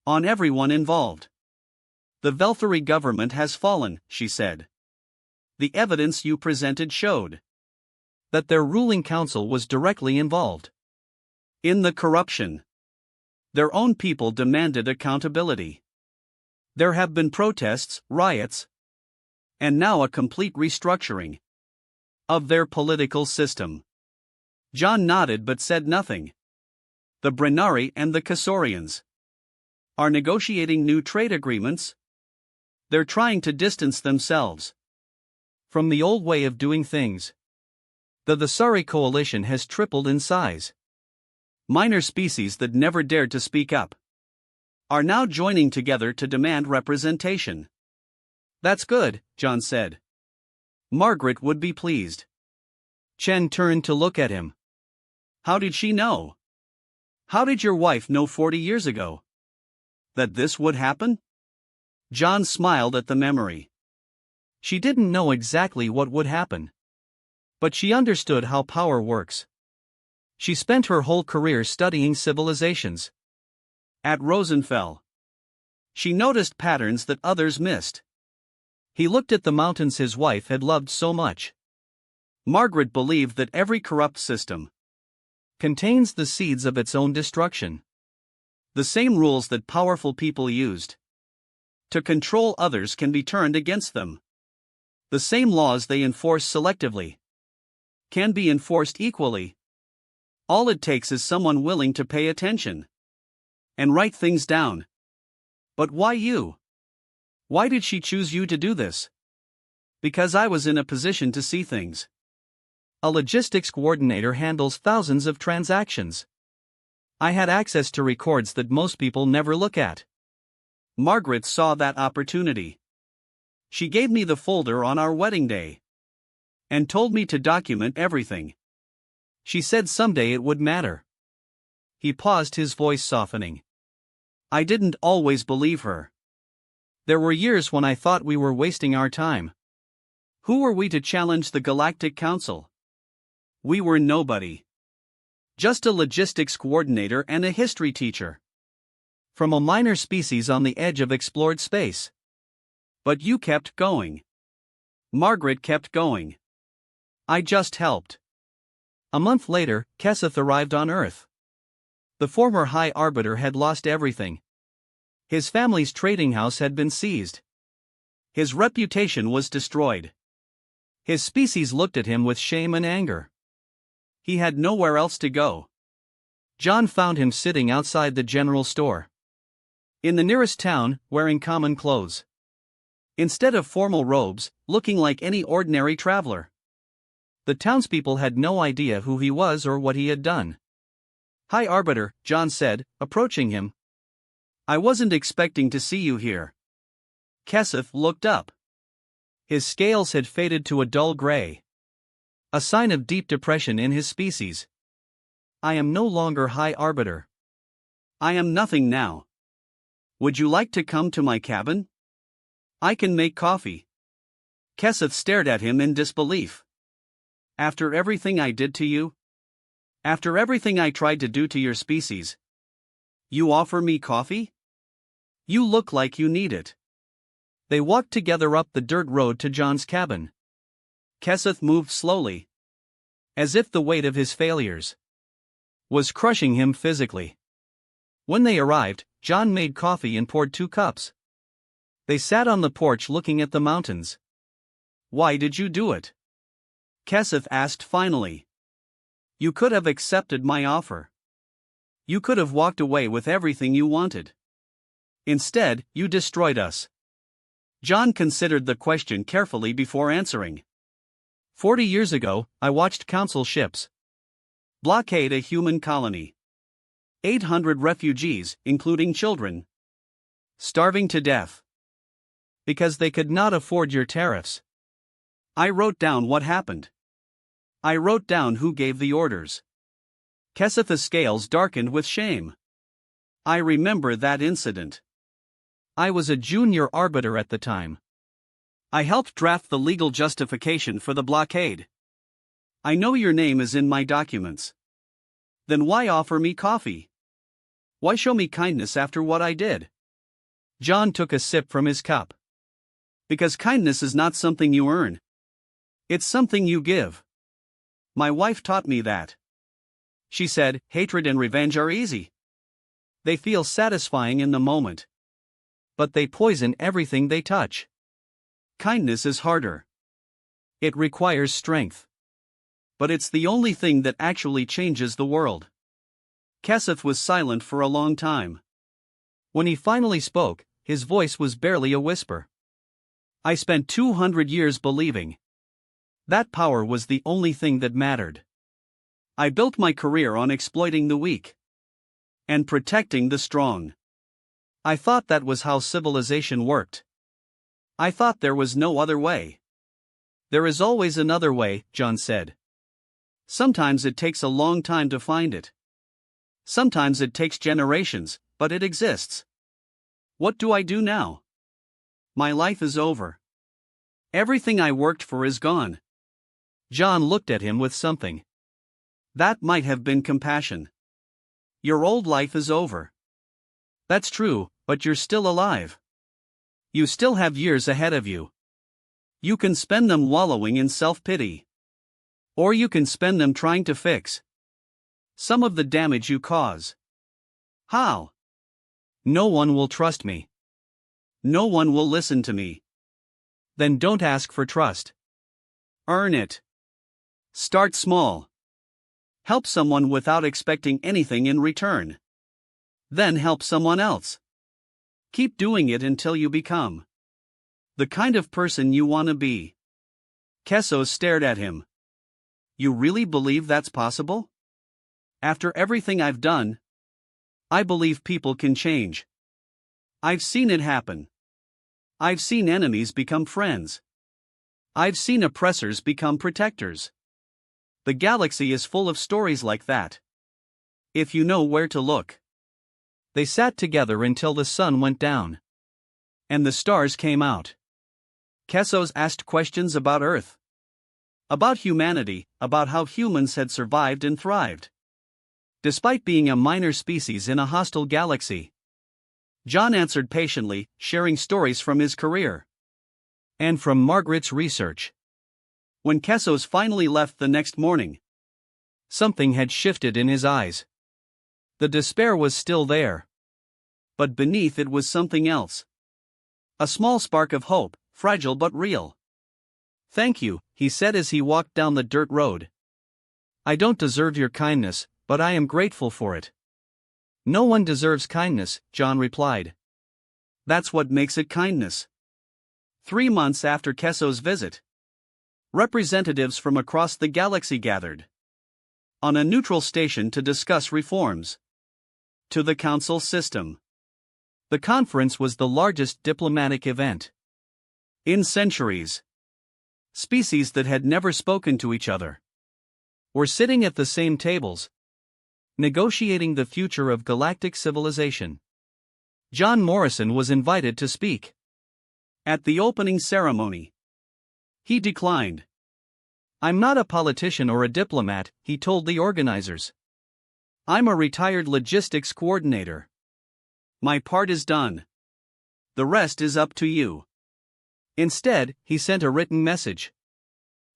on everyone involved. "The Veltheri government has fallen," she said. "The evidence you presented showed that their ruling council was directly involved in the corruption. Their own people demanded accountability. There have been protests, riots, and now a complete restructuring of their political system." John nodded but said nothing. "The Brenari and the Kasorians are negotiating new trade agreements. They're trying to distance themselves from the old way of doing things. The Thesari coalition has tripled in size. Minor species that never dared to speak up are now joining together to demand representation." "That's good," John said. "Margaret would be pleased." Chen turned to look at him. "How did she know? How did your wife know 40 years ago that this would happen?" John smiled at the memory. "She didn't know exactly what would happen, but she understood how power works. She spent her whole career studying civilizations at Rosenfell. She noticed patterns that others missed." He looked at the mountains his wife had loved so much. Margaret believed that every corrupt system contains the seeds of its own destruction. The same rules that powerful people used to control others can be turned against them. The same laws they enforce selectively can be enforced equally. All it takes is someone willing to pay attention and write things down. "But why you? Why did she choose you to do this?" "Because I was in a position to see things. A logistics coordinator handles thousands of transactions. I had access to records that most people never look at." Margaret saw that opportunity. "She gave me the folder on our wedding day and told me to document everything. She said someday it would matter." He paused, his voice softening. "I didn't always believe her. There were years when I thought we were wasting our time. Who were we to challenge the Galactic Council? We were nobody. Just a logistics coordinator and a history teacher. From a minor species on the edge of explored space. But you kept going. Margaret kept going. I just helped. A month later, Kesseth arrived on Earth. The former High Arbiter had lost everything. His family's trading house had been seized. His reputation was destroyed. His species looked at him with shame and anger. He had nowhere else to go. John found him sitting outside the general store. In the nearest town, wearing common clothes. Instead of formal robes, looking like any ordinary traveler. The townspeople had no idea who he was or what he had done. "High Arbiter," John said, approaching him. "I wasn't expecting to see you here." Kesseth looked up. His scales had faded to a dull gray. A sign of deep depression in his species. "I am no longer High Arbiter. I am nothing now. Would you like to come to my cabin? I can make coffee." Kesseth stared at him in disbelief. "After everything I did to you? After everything I tried to do to your species? You offer me coffee? You look like you need it." They walked together up the dirt road to John's cabin. Kesseth moved slowly. As if the weight of his failures was crushing him physically. When they arrived, John made coffee and poured 2 cups. They sat on the porch looking at the mountains. "Why did you do it?" Kesseth asked finally. "You could have accepted my offer. You could have walked away with everything you wanted. Instead, you destroyed us." John considered the question carefully before answering. 40 years ago, I watched Council ships blockade a human colony. 800 refugees, including children, starving to death. Because they could not afford your tariffs. I wrote down what happened. I wrote down who gave the orders. Kesseth's scales darkened with shame. I remember that incident. I was a junior arbiter at the time. I helped draft the legal justification for the blockade. I know your name is in my documents. Then why offer me coffee? Why show me kindness after what I did? John took a sip from his cup. Because kindness is not something you earn. It's something you give. My wife taught me that. She said, hatred and revenge are easy. They feel satisfying in the moment. But they poison everything they touch. Kindness is harder. It requires strength. But it's the only thing that actually changes the world. Kesseth was silent for a long time. When he finally spoke, his voice was barely a whisper. I spent 200 years believing that power was the only thing that mattered. I built my career on exploiting the weak and protecting the strong. I thought that was how civilization worked. I thought there was no other way. There is always another way, John said. Sometimes it takes a long time to find it. Sometimes it takes generations, but it exists. What do I do now? My life is over. Everything I worked for is gone. John looked at him with something. That might have been compassion. Your old life is over. That's true, but you're still alive. You still have years ahead of you. You can spend them wallowing in self-pity. Or you can spend them trying to fix some of the damage you cause. How? No one will trust me. No one will listen to me. Then don't ask for trust. Earn it. Start small. Help someone without expecting anything in return. Then help someone else. Keep doing it until you become the kind of person you want to be. Kesseth stared at him. You really believe that's possible? After everything I've done, I believe people can change. I've seen it happen. I've seen enemies become friends. I've seen oppressors become protectors. The galaxy is full of stories like that. If you know where to look. They sat together until the sun went down. And the stars came out. Kesseth asked questions about Earth. About humanity, about how humans had survived and thrived. Despite being a minor species in a hostile galaxy. John answered patiently, sharing stories from his career. And from Margaret's research. When Kessos finally left the next morning, something had shifted in his eyes. The despair was still there. But beneath it was something else. A small spark of hope, fragile but real. "Thank you," he said as he walked down the dirt road. "I don't deserve your kindness, but I am grateful for it." "No one deserves kindness," John replied. "That's what makes it kindness." 3 months after Kesso's visit, representatives from across the galaxy gathered on a neutral station to discuss reforms to the council system. The conference was the largest diplomatic event in centuries. Species that had never spoken to each other were sitting at the same tables, negotiating the future of galactic civilization. John Morrison was invited to speak. At the opening ceremony, he declined. "I'm not a politician or a diplomat," he told the organizers. "I'm a retired logistics coordinator. My part is done. The rest is up to you." Instead, he sent a written message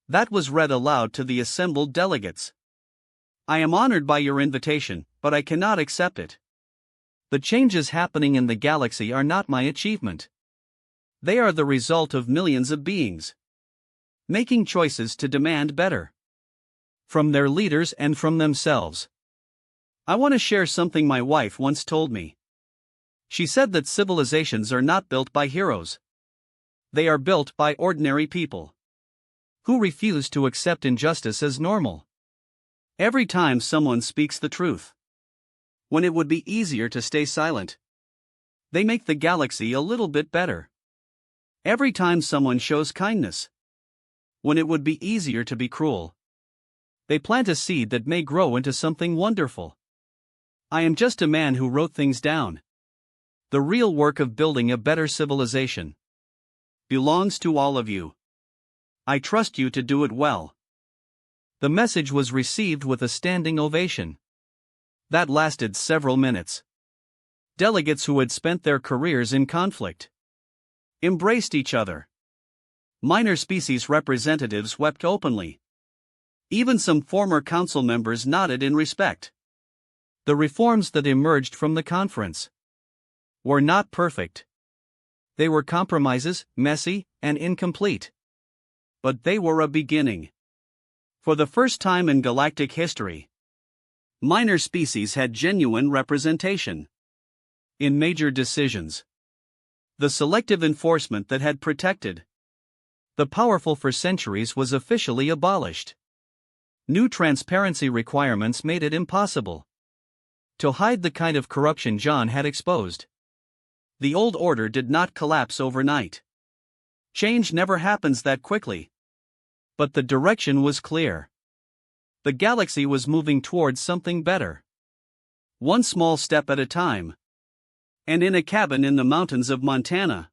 that was read aloud to the assembled delegates. "I am honored by your invitation, but I cannot accept it. The changes happening in the galaxy are not my achievement. They are the result of millions of beings making choices to demand better from their leaders and from themselves." I want to share something my wife once told me. She said that civilizations are not built by heroes. They are built by ordinary people who refuse to accept injustice as normal. Every time someone speaks the truth, when it would be easier to stay silent, they make the galaxy a little bit better. Every time someone shows kindness, when it would be easier to be cruel, they plant a seed that may grow into something wonderful. I am just a man who wrote things down. The real work of building a better civilization belongs to all of you. I trust you to do it well. The message was received with a standing ovation that lasted several minutes. Delegates who had spent their careers in conflict embraced each other. Minor species representatives wept openly. Even some former council members nodded in respect. The reforms that emerged from the conference were not perfect. They were compromises, messy, and incomplete. But they were a beginning. For the first time in galactic history, minor species had genuine representation in major decisions. The selective enforcement that had protected the powerful for centuries was officially abolished. New transparency requirements made it impossible to hide the kind of corruption John had exposed. The old order did not collapse overnight. Change never happens that quickly. But the direction was clear. The galaxy was moving towards something better. One small step at a time. And in a cabin in the mountains of Montana,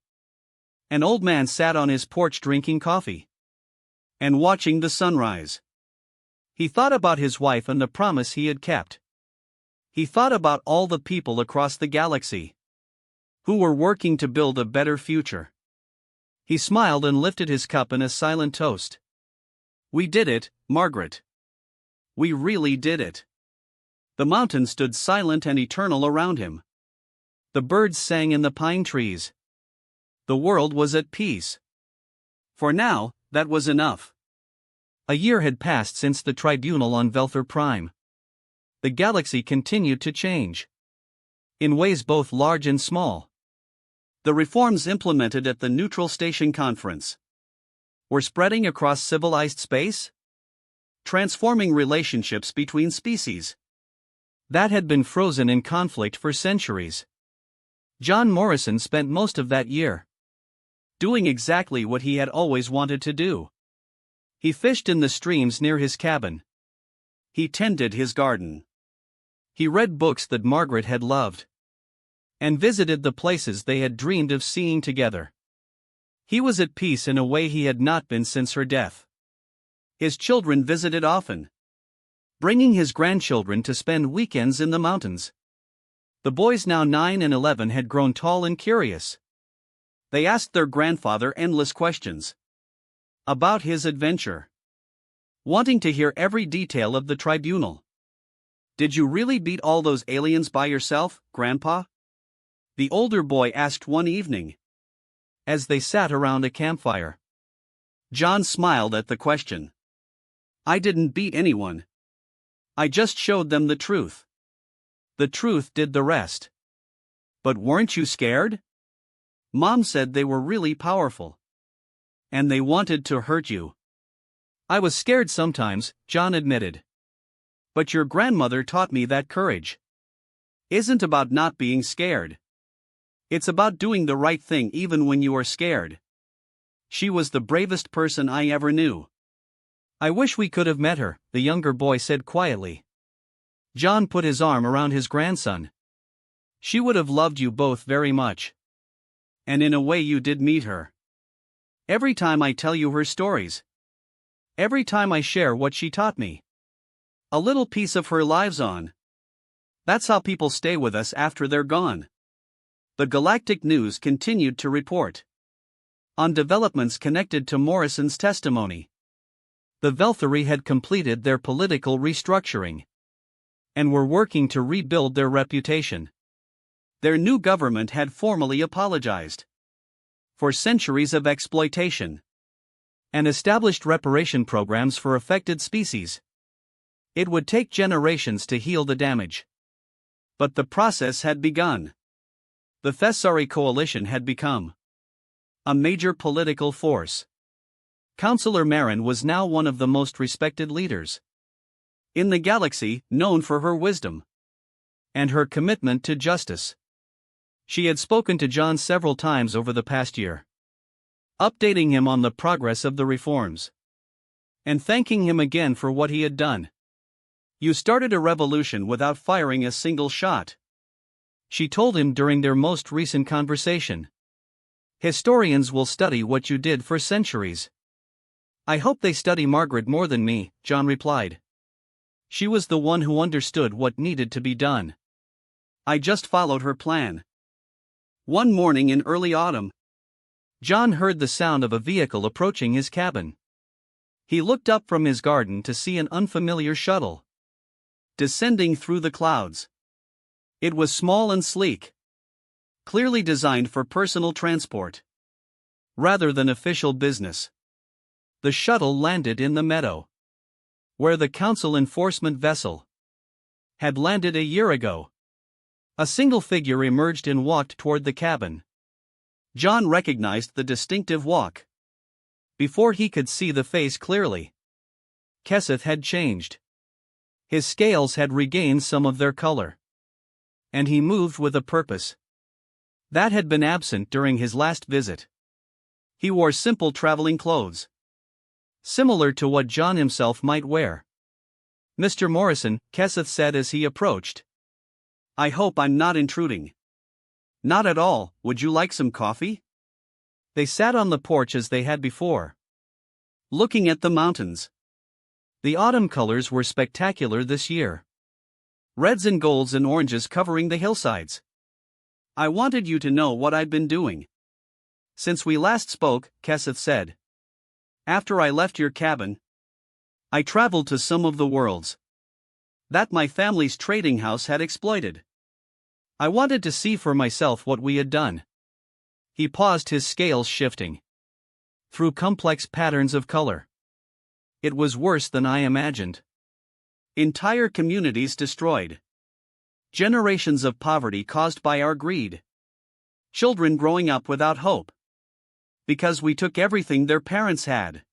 an old man sat on his porch drinking coffee and watching the sunrise. He thought about his wife and the promise he had kept. He thought about all the people across the galaxy who were working to build a better future. He smiled and lifted his cup in a silent toast. "We did it, Margaret. We really did it." The mountain stood silent and eternal around him. The birds sang in the pine trees. The world was at peace. For now, that was enough. A year had passed since the tribunal on Velthor Prime. The galaxy continued to change in ways both large and small. The reforms implemented at the Neutral Station Conference were spreading across civilized space, transforming relationships between species that had been frozen in conflict for centuries. John Morrison spent most of that year doing exactly what he had always wanted to do. He fished in the streams near his cabin. He tended his garden. He read books that Margaret had loved and visited the places they had dreamed of seeing together. He was at peace in a way he had not been since her death. His children visited often, bringing his grandchildren to spend weekends in the mountains. The boys, now 9 and 11, had grown tall and curious. They asked their grandfather endless questions about his adventure, wanting to hear every detail of the tribunal. "Did you really beat all those aliens by yourself, Grandpa?" the older boy asked one evening, as they sat around a campfire. John smiled at the question. "I didn't beat anyone. I just showed them the truth. The truth did the rest." "But weren't you scared? Mom said they were really powerful. And they wanted to hurt you." "I was scared sometimes," John admitted. "But your grandmother taught me that courage isn't about not being scared. It's about doing the right thing even when you are scared. She was the bravest person I ever knew." "I wish we could have met her," the younger boy said quietly. John put his arm around his grandson. "She would have loved you both very much. And in a way you did meet her. Every time I tell you her stories, every time I share what she taught me, a little piece of her lives on. That's how people stay with us after they're gone." The Galactic News continued to report on developments connected to Morrison's testimony. The Velthari had completed their political restructuring and were working to rebuild their reputation. Their new government had formally apologized for centuries of exploitation and established reparation programs for affected species. It would take generations to heal the damage, but the process had begun. The Thessari coalition had become a major political force. Councillor Marin was now one of the most respected leaders in the galaxy, known for her wisdom and her commitment to justice. She had spoken to John several times over the past year, updating him on the progress of the reforms and thanking him again for what he had done. "You started a revolution without firing a single shot," she told him during their most recent conversation. "Historians will study what you did for centuries." "I hope they study Margaret more than me," John replied. "She was the one who understood what needed to be done. I just followed her plan." One morning in early autumn, John heard the sound of a vehicle approaching his cabin. He looked up from his garden to see an unfamiliar shuttle descending through the clouds. It was small and sleek, clearly designed for personal transport rather than official business. The shuttle landed in the meadow where the council enforcement vessel had landed a year ago. A single figure emerged and walked toward the cabin. John recognized the distinctive walk before he could see the face clearly. Keseth had changed. His scales had regained some of their color, and he moved with a purpose that had been absent during his last visit. He wore simple traveling clothes, similar to what John himself might wear. "Mr. Morrison," Keseth said as he approached. "I hope I'm not intruding." "Not at all. Would you like some coffee?" They sat on the porch as they had before, looking at the mountains. The autumn colors were spectacular this year. Reds and golds and oranges covering the hillsides. "I wanted you to know what I'd been doing since we last spoke," Keseth said. "After I left your cabin, I traveled to some of the worlds that my family's trading house had exploited. I wanted to see for myself what we had done." He paused, his scales shifting through complex patterns of color. "It was worse than I imagined. Entire communities destroyed. Generations of poverty caused by our greed. Children growing up without hope because we took everything their parents had.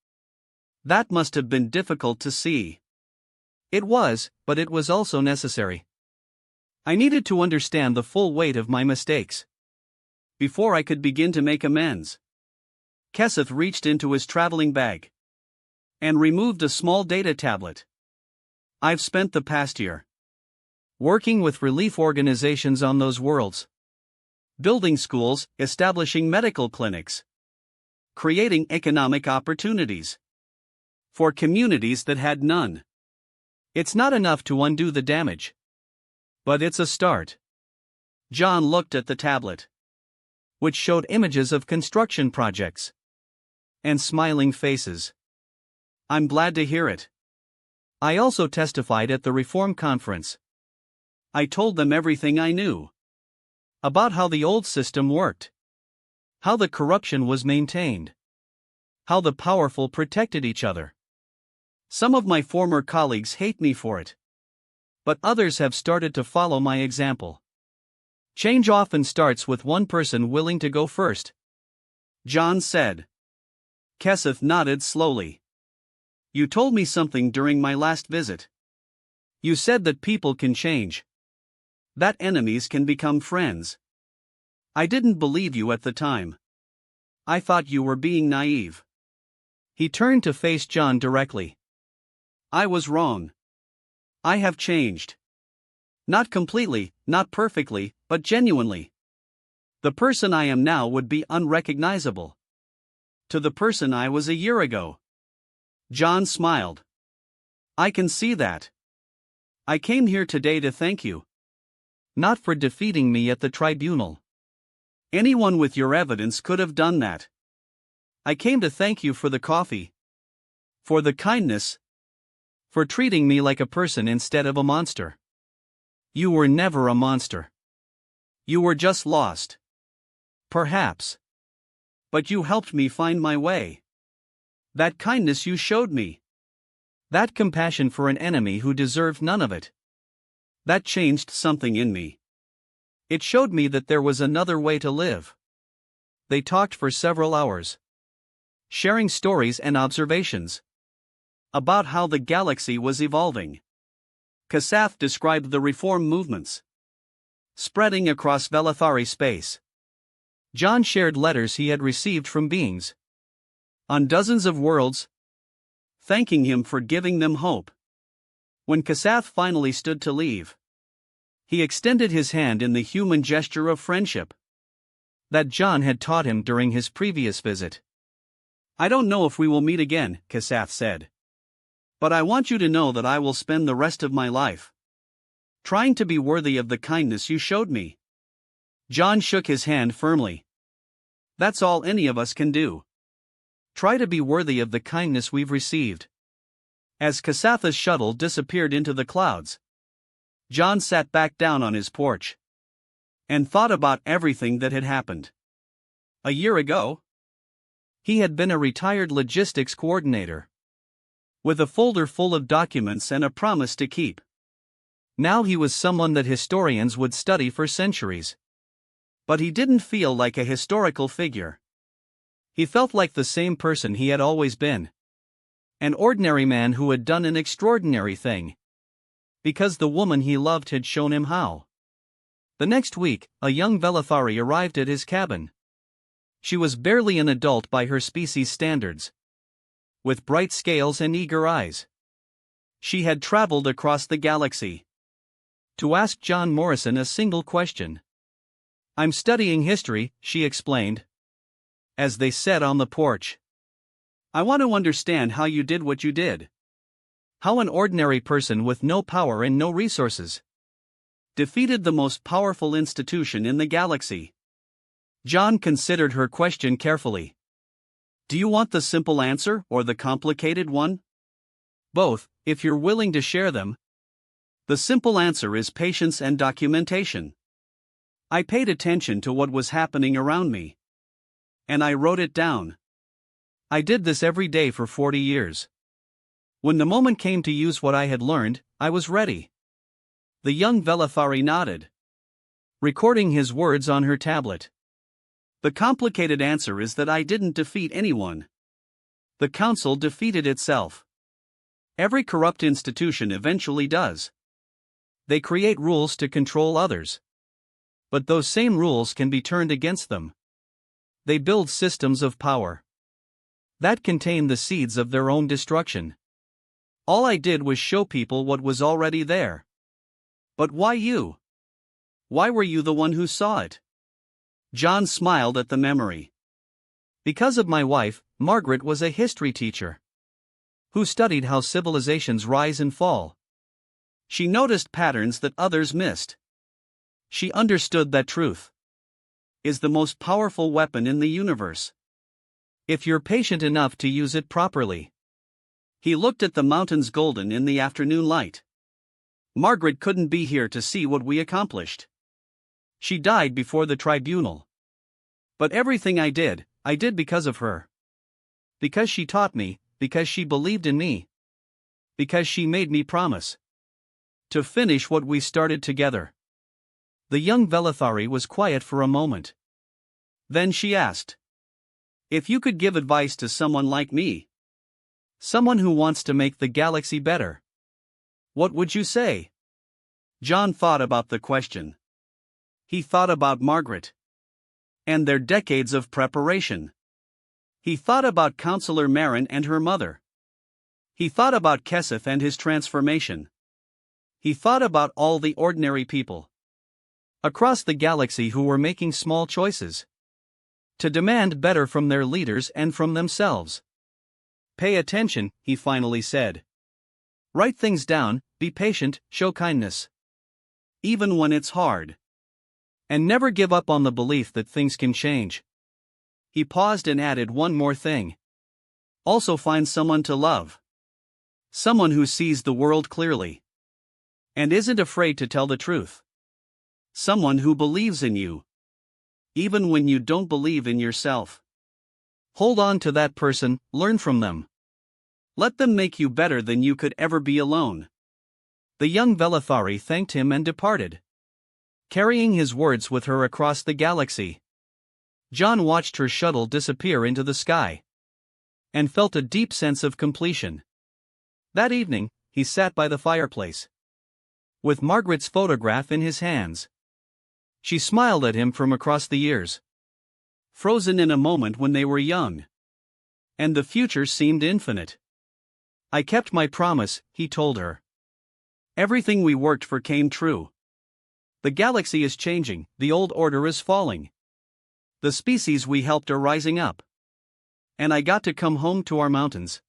That must have been difficult to see." "It was, but it was also necessary. I needed to understand the full weight of my mistakes before I could begin to make amends." Keseth reached into his traveling bag and removed a small data tablet. "I've spent the past year working with relief organizations on those worlds, building schools, establishing medical clinics, creating economic opportunities For communities that had none. It's not enough to undo the damage. But it's a start. John looked at the tablet, which showed images of construction projects and smiling faces. I'm glad to hear it. I also testified at the Reform Conference. I told them everything I knew. About how the old system worked. How the corruption was maintained. How the powerful protected each other. Some of my former colleagues hate me for it. But others have started to follow my example. Change often starts with one person willing to go first, John said. Keseth nodded slowly. You told me something during my last visit. You said that people can change. That enemies can become friends. I didn't believe you at the time. I thought you were being naive. He turned to face John directly. I was wrong. I have changed. Not completely, not perfectly, but genuinely. The person I am now would be unrecognizable to the person I was a year ago. John smiled. I can see that. I came here today to thank you. Not for defeating me at the tribunal. Anyone with your evidence could have done that. I came to thank you for the coffee. For the kindness. For treating me like a person instead of a monster. You were never a monster. You were just lost. Perhaps. But you helped me find my way. That kindness you showed me. That compassion for an enemy who deserved none of it. That changed something in me. It showed me that there was another way to live. They talked for several hours, sharing stories and observations about how the galaxy was evolving. Keseth described the reform movements spreading across Velathari space. John shared letters he had received from beings on dozens of worlds, thanking him for giving them hope. When Keseth finally stood to leave, he extended his hand in the human gesture of friendship that John had taught him during his previous visit. I don't know if we will meet again, Keseth said. But I want you to know that I will spend the rest of my life trying to be worthy of the kindness you showed me. John shook his hand firmly. That's all any of us can do. Try to be worthy of the kindness we've received. As Keseth's shuttle disappeared into the clouds, John sat back down on his porch and thought about everything that had happened. A year ago, he had been a retired logistics coordinator with a folder full of documents and a promise to keep. Now he was someone that historians would study for centuries. But he didn't feel like a historical figure. He felt like the same person he had always been. An ordinary man who had done an extraordinary thing. Because the woman he loved had shown him how. The next week, a young Velathari arrived at his cabin. She was barely an adult by her species standards, with bright scales and eager eyes. She had traveled across the galaxy to ask John Morrison a single question. I'm studying history, she explained, as they sat on the porch. I want to understand how you did what you did. How an ordinary person with no power and no resources defeated the most powerful institution in the galaxy. John considered her question carefully. Do you want the simple answer or the complicated one? Both, if you're willing to share them. The simple answer is patience and documentation. I paid attention to what was happening around me. And I wrote it down. I did this every day for 40 years. When the moment came to use what I had learned, I was ready. The young Velathari nodded, recording his words on her tablet. The complicated answer is that I didn't defeat anyone. The council defeated itself. Every corrupt institution eventually does. They create rules to control others. But those same rules can be turned against them. They build systems of power that contain the seeds of their own destruction. All I did was show people what was already there. But why you? Why were you the one who saw it? John smiled at the memory. Because of my wife, Margaret was a history teacher. who studied how civilizations rise and fall. She noticed patterns that others missed. She understood that truth is the most powerful weapon in the universe, if you're patient enough to use it properly. He looked at the mountains golden in the afternoon light. Margaret couldn't be here to see what we accomplished. She died before the tribunal. But everything I did because of her. Because she taught me, because she believed in me. Because she made me promise to finish what we started together. The young Velithari was quiet for a moment. Then she asked, "If you could give advice to someone like me, someone who wants to make the galaxy better, what would you say?" John thought about the question. He thought about Margaret and their decades of preparation. He thought about Counselor Marin and her mother. He thought about Kesef and his transformation. He thought about all the ordinary people across the galaxy who were making small choices to demand better from their leaders and from themselves. "Pay attention," he finally said. "Write things down, be patient, show kindness, even when it's hard. And never give up on the belief that things can change." He paused and added one more thing. "Also find someone to love. Someone who sees the world clearly and isn't afraid to tell the truth. Someone who believes in you, even when you don't believe in yourself. Hold on to that person, learn from them. Let them make you better than you could ever be alone." The young Velithari thanked him and departed, carrying his words with her across the galaxy. John watched her shuttle disappear into the sky and felt a deep sense of completion. That evening, he sat by the fireplace with Margaret's photograph in his hands. She smiled at him from across the years, frozen in a moment when they were young, and the future seemed infinite. "I kept my promise," he told her. "Everything we worked for came true. The galaxy is changing, the old order is falling. The species we helped are rising up. And I got to come home to our mountains.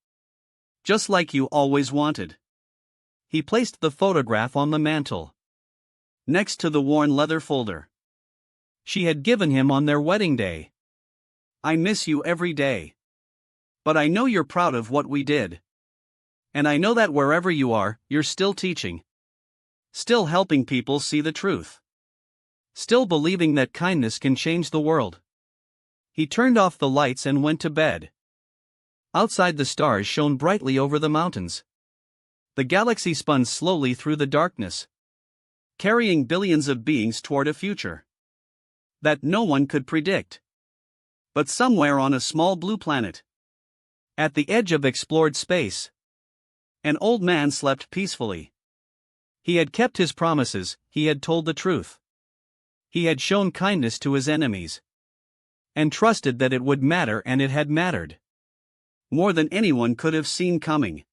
Just like you always wanted." He placed the photograph on the mantle, next to the worn leather folder she had given him on their wedding day. "I miss you every day. But I know you're proud of what we did. And I know that wherever you are, you're still teaching. Still helping people see the truth. Still believing that kindness can change the world." He turned off the lights and went to bed. Outside, the stars shone brightly over the mountains. The galaxy spun slowly through the darkness, carrying billions of beings toward a future that no one could predict. But somewhere on a small blue planet, at the edge of explored space, an old man slept peacefully. He had kept his promises, he had told the truth. He had shown kindness to his enemies, and trusted that it would matter, and it had mattered more than anyone could have seen coming.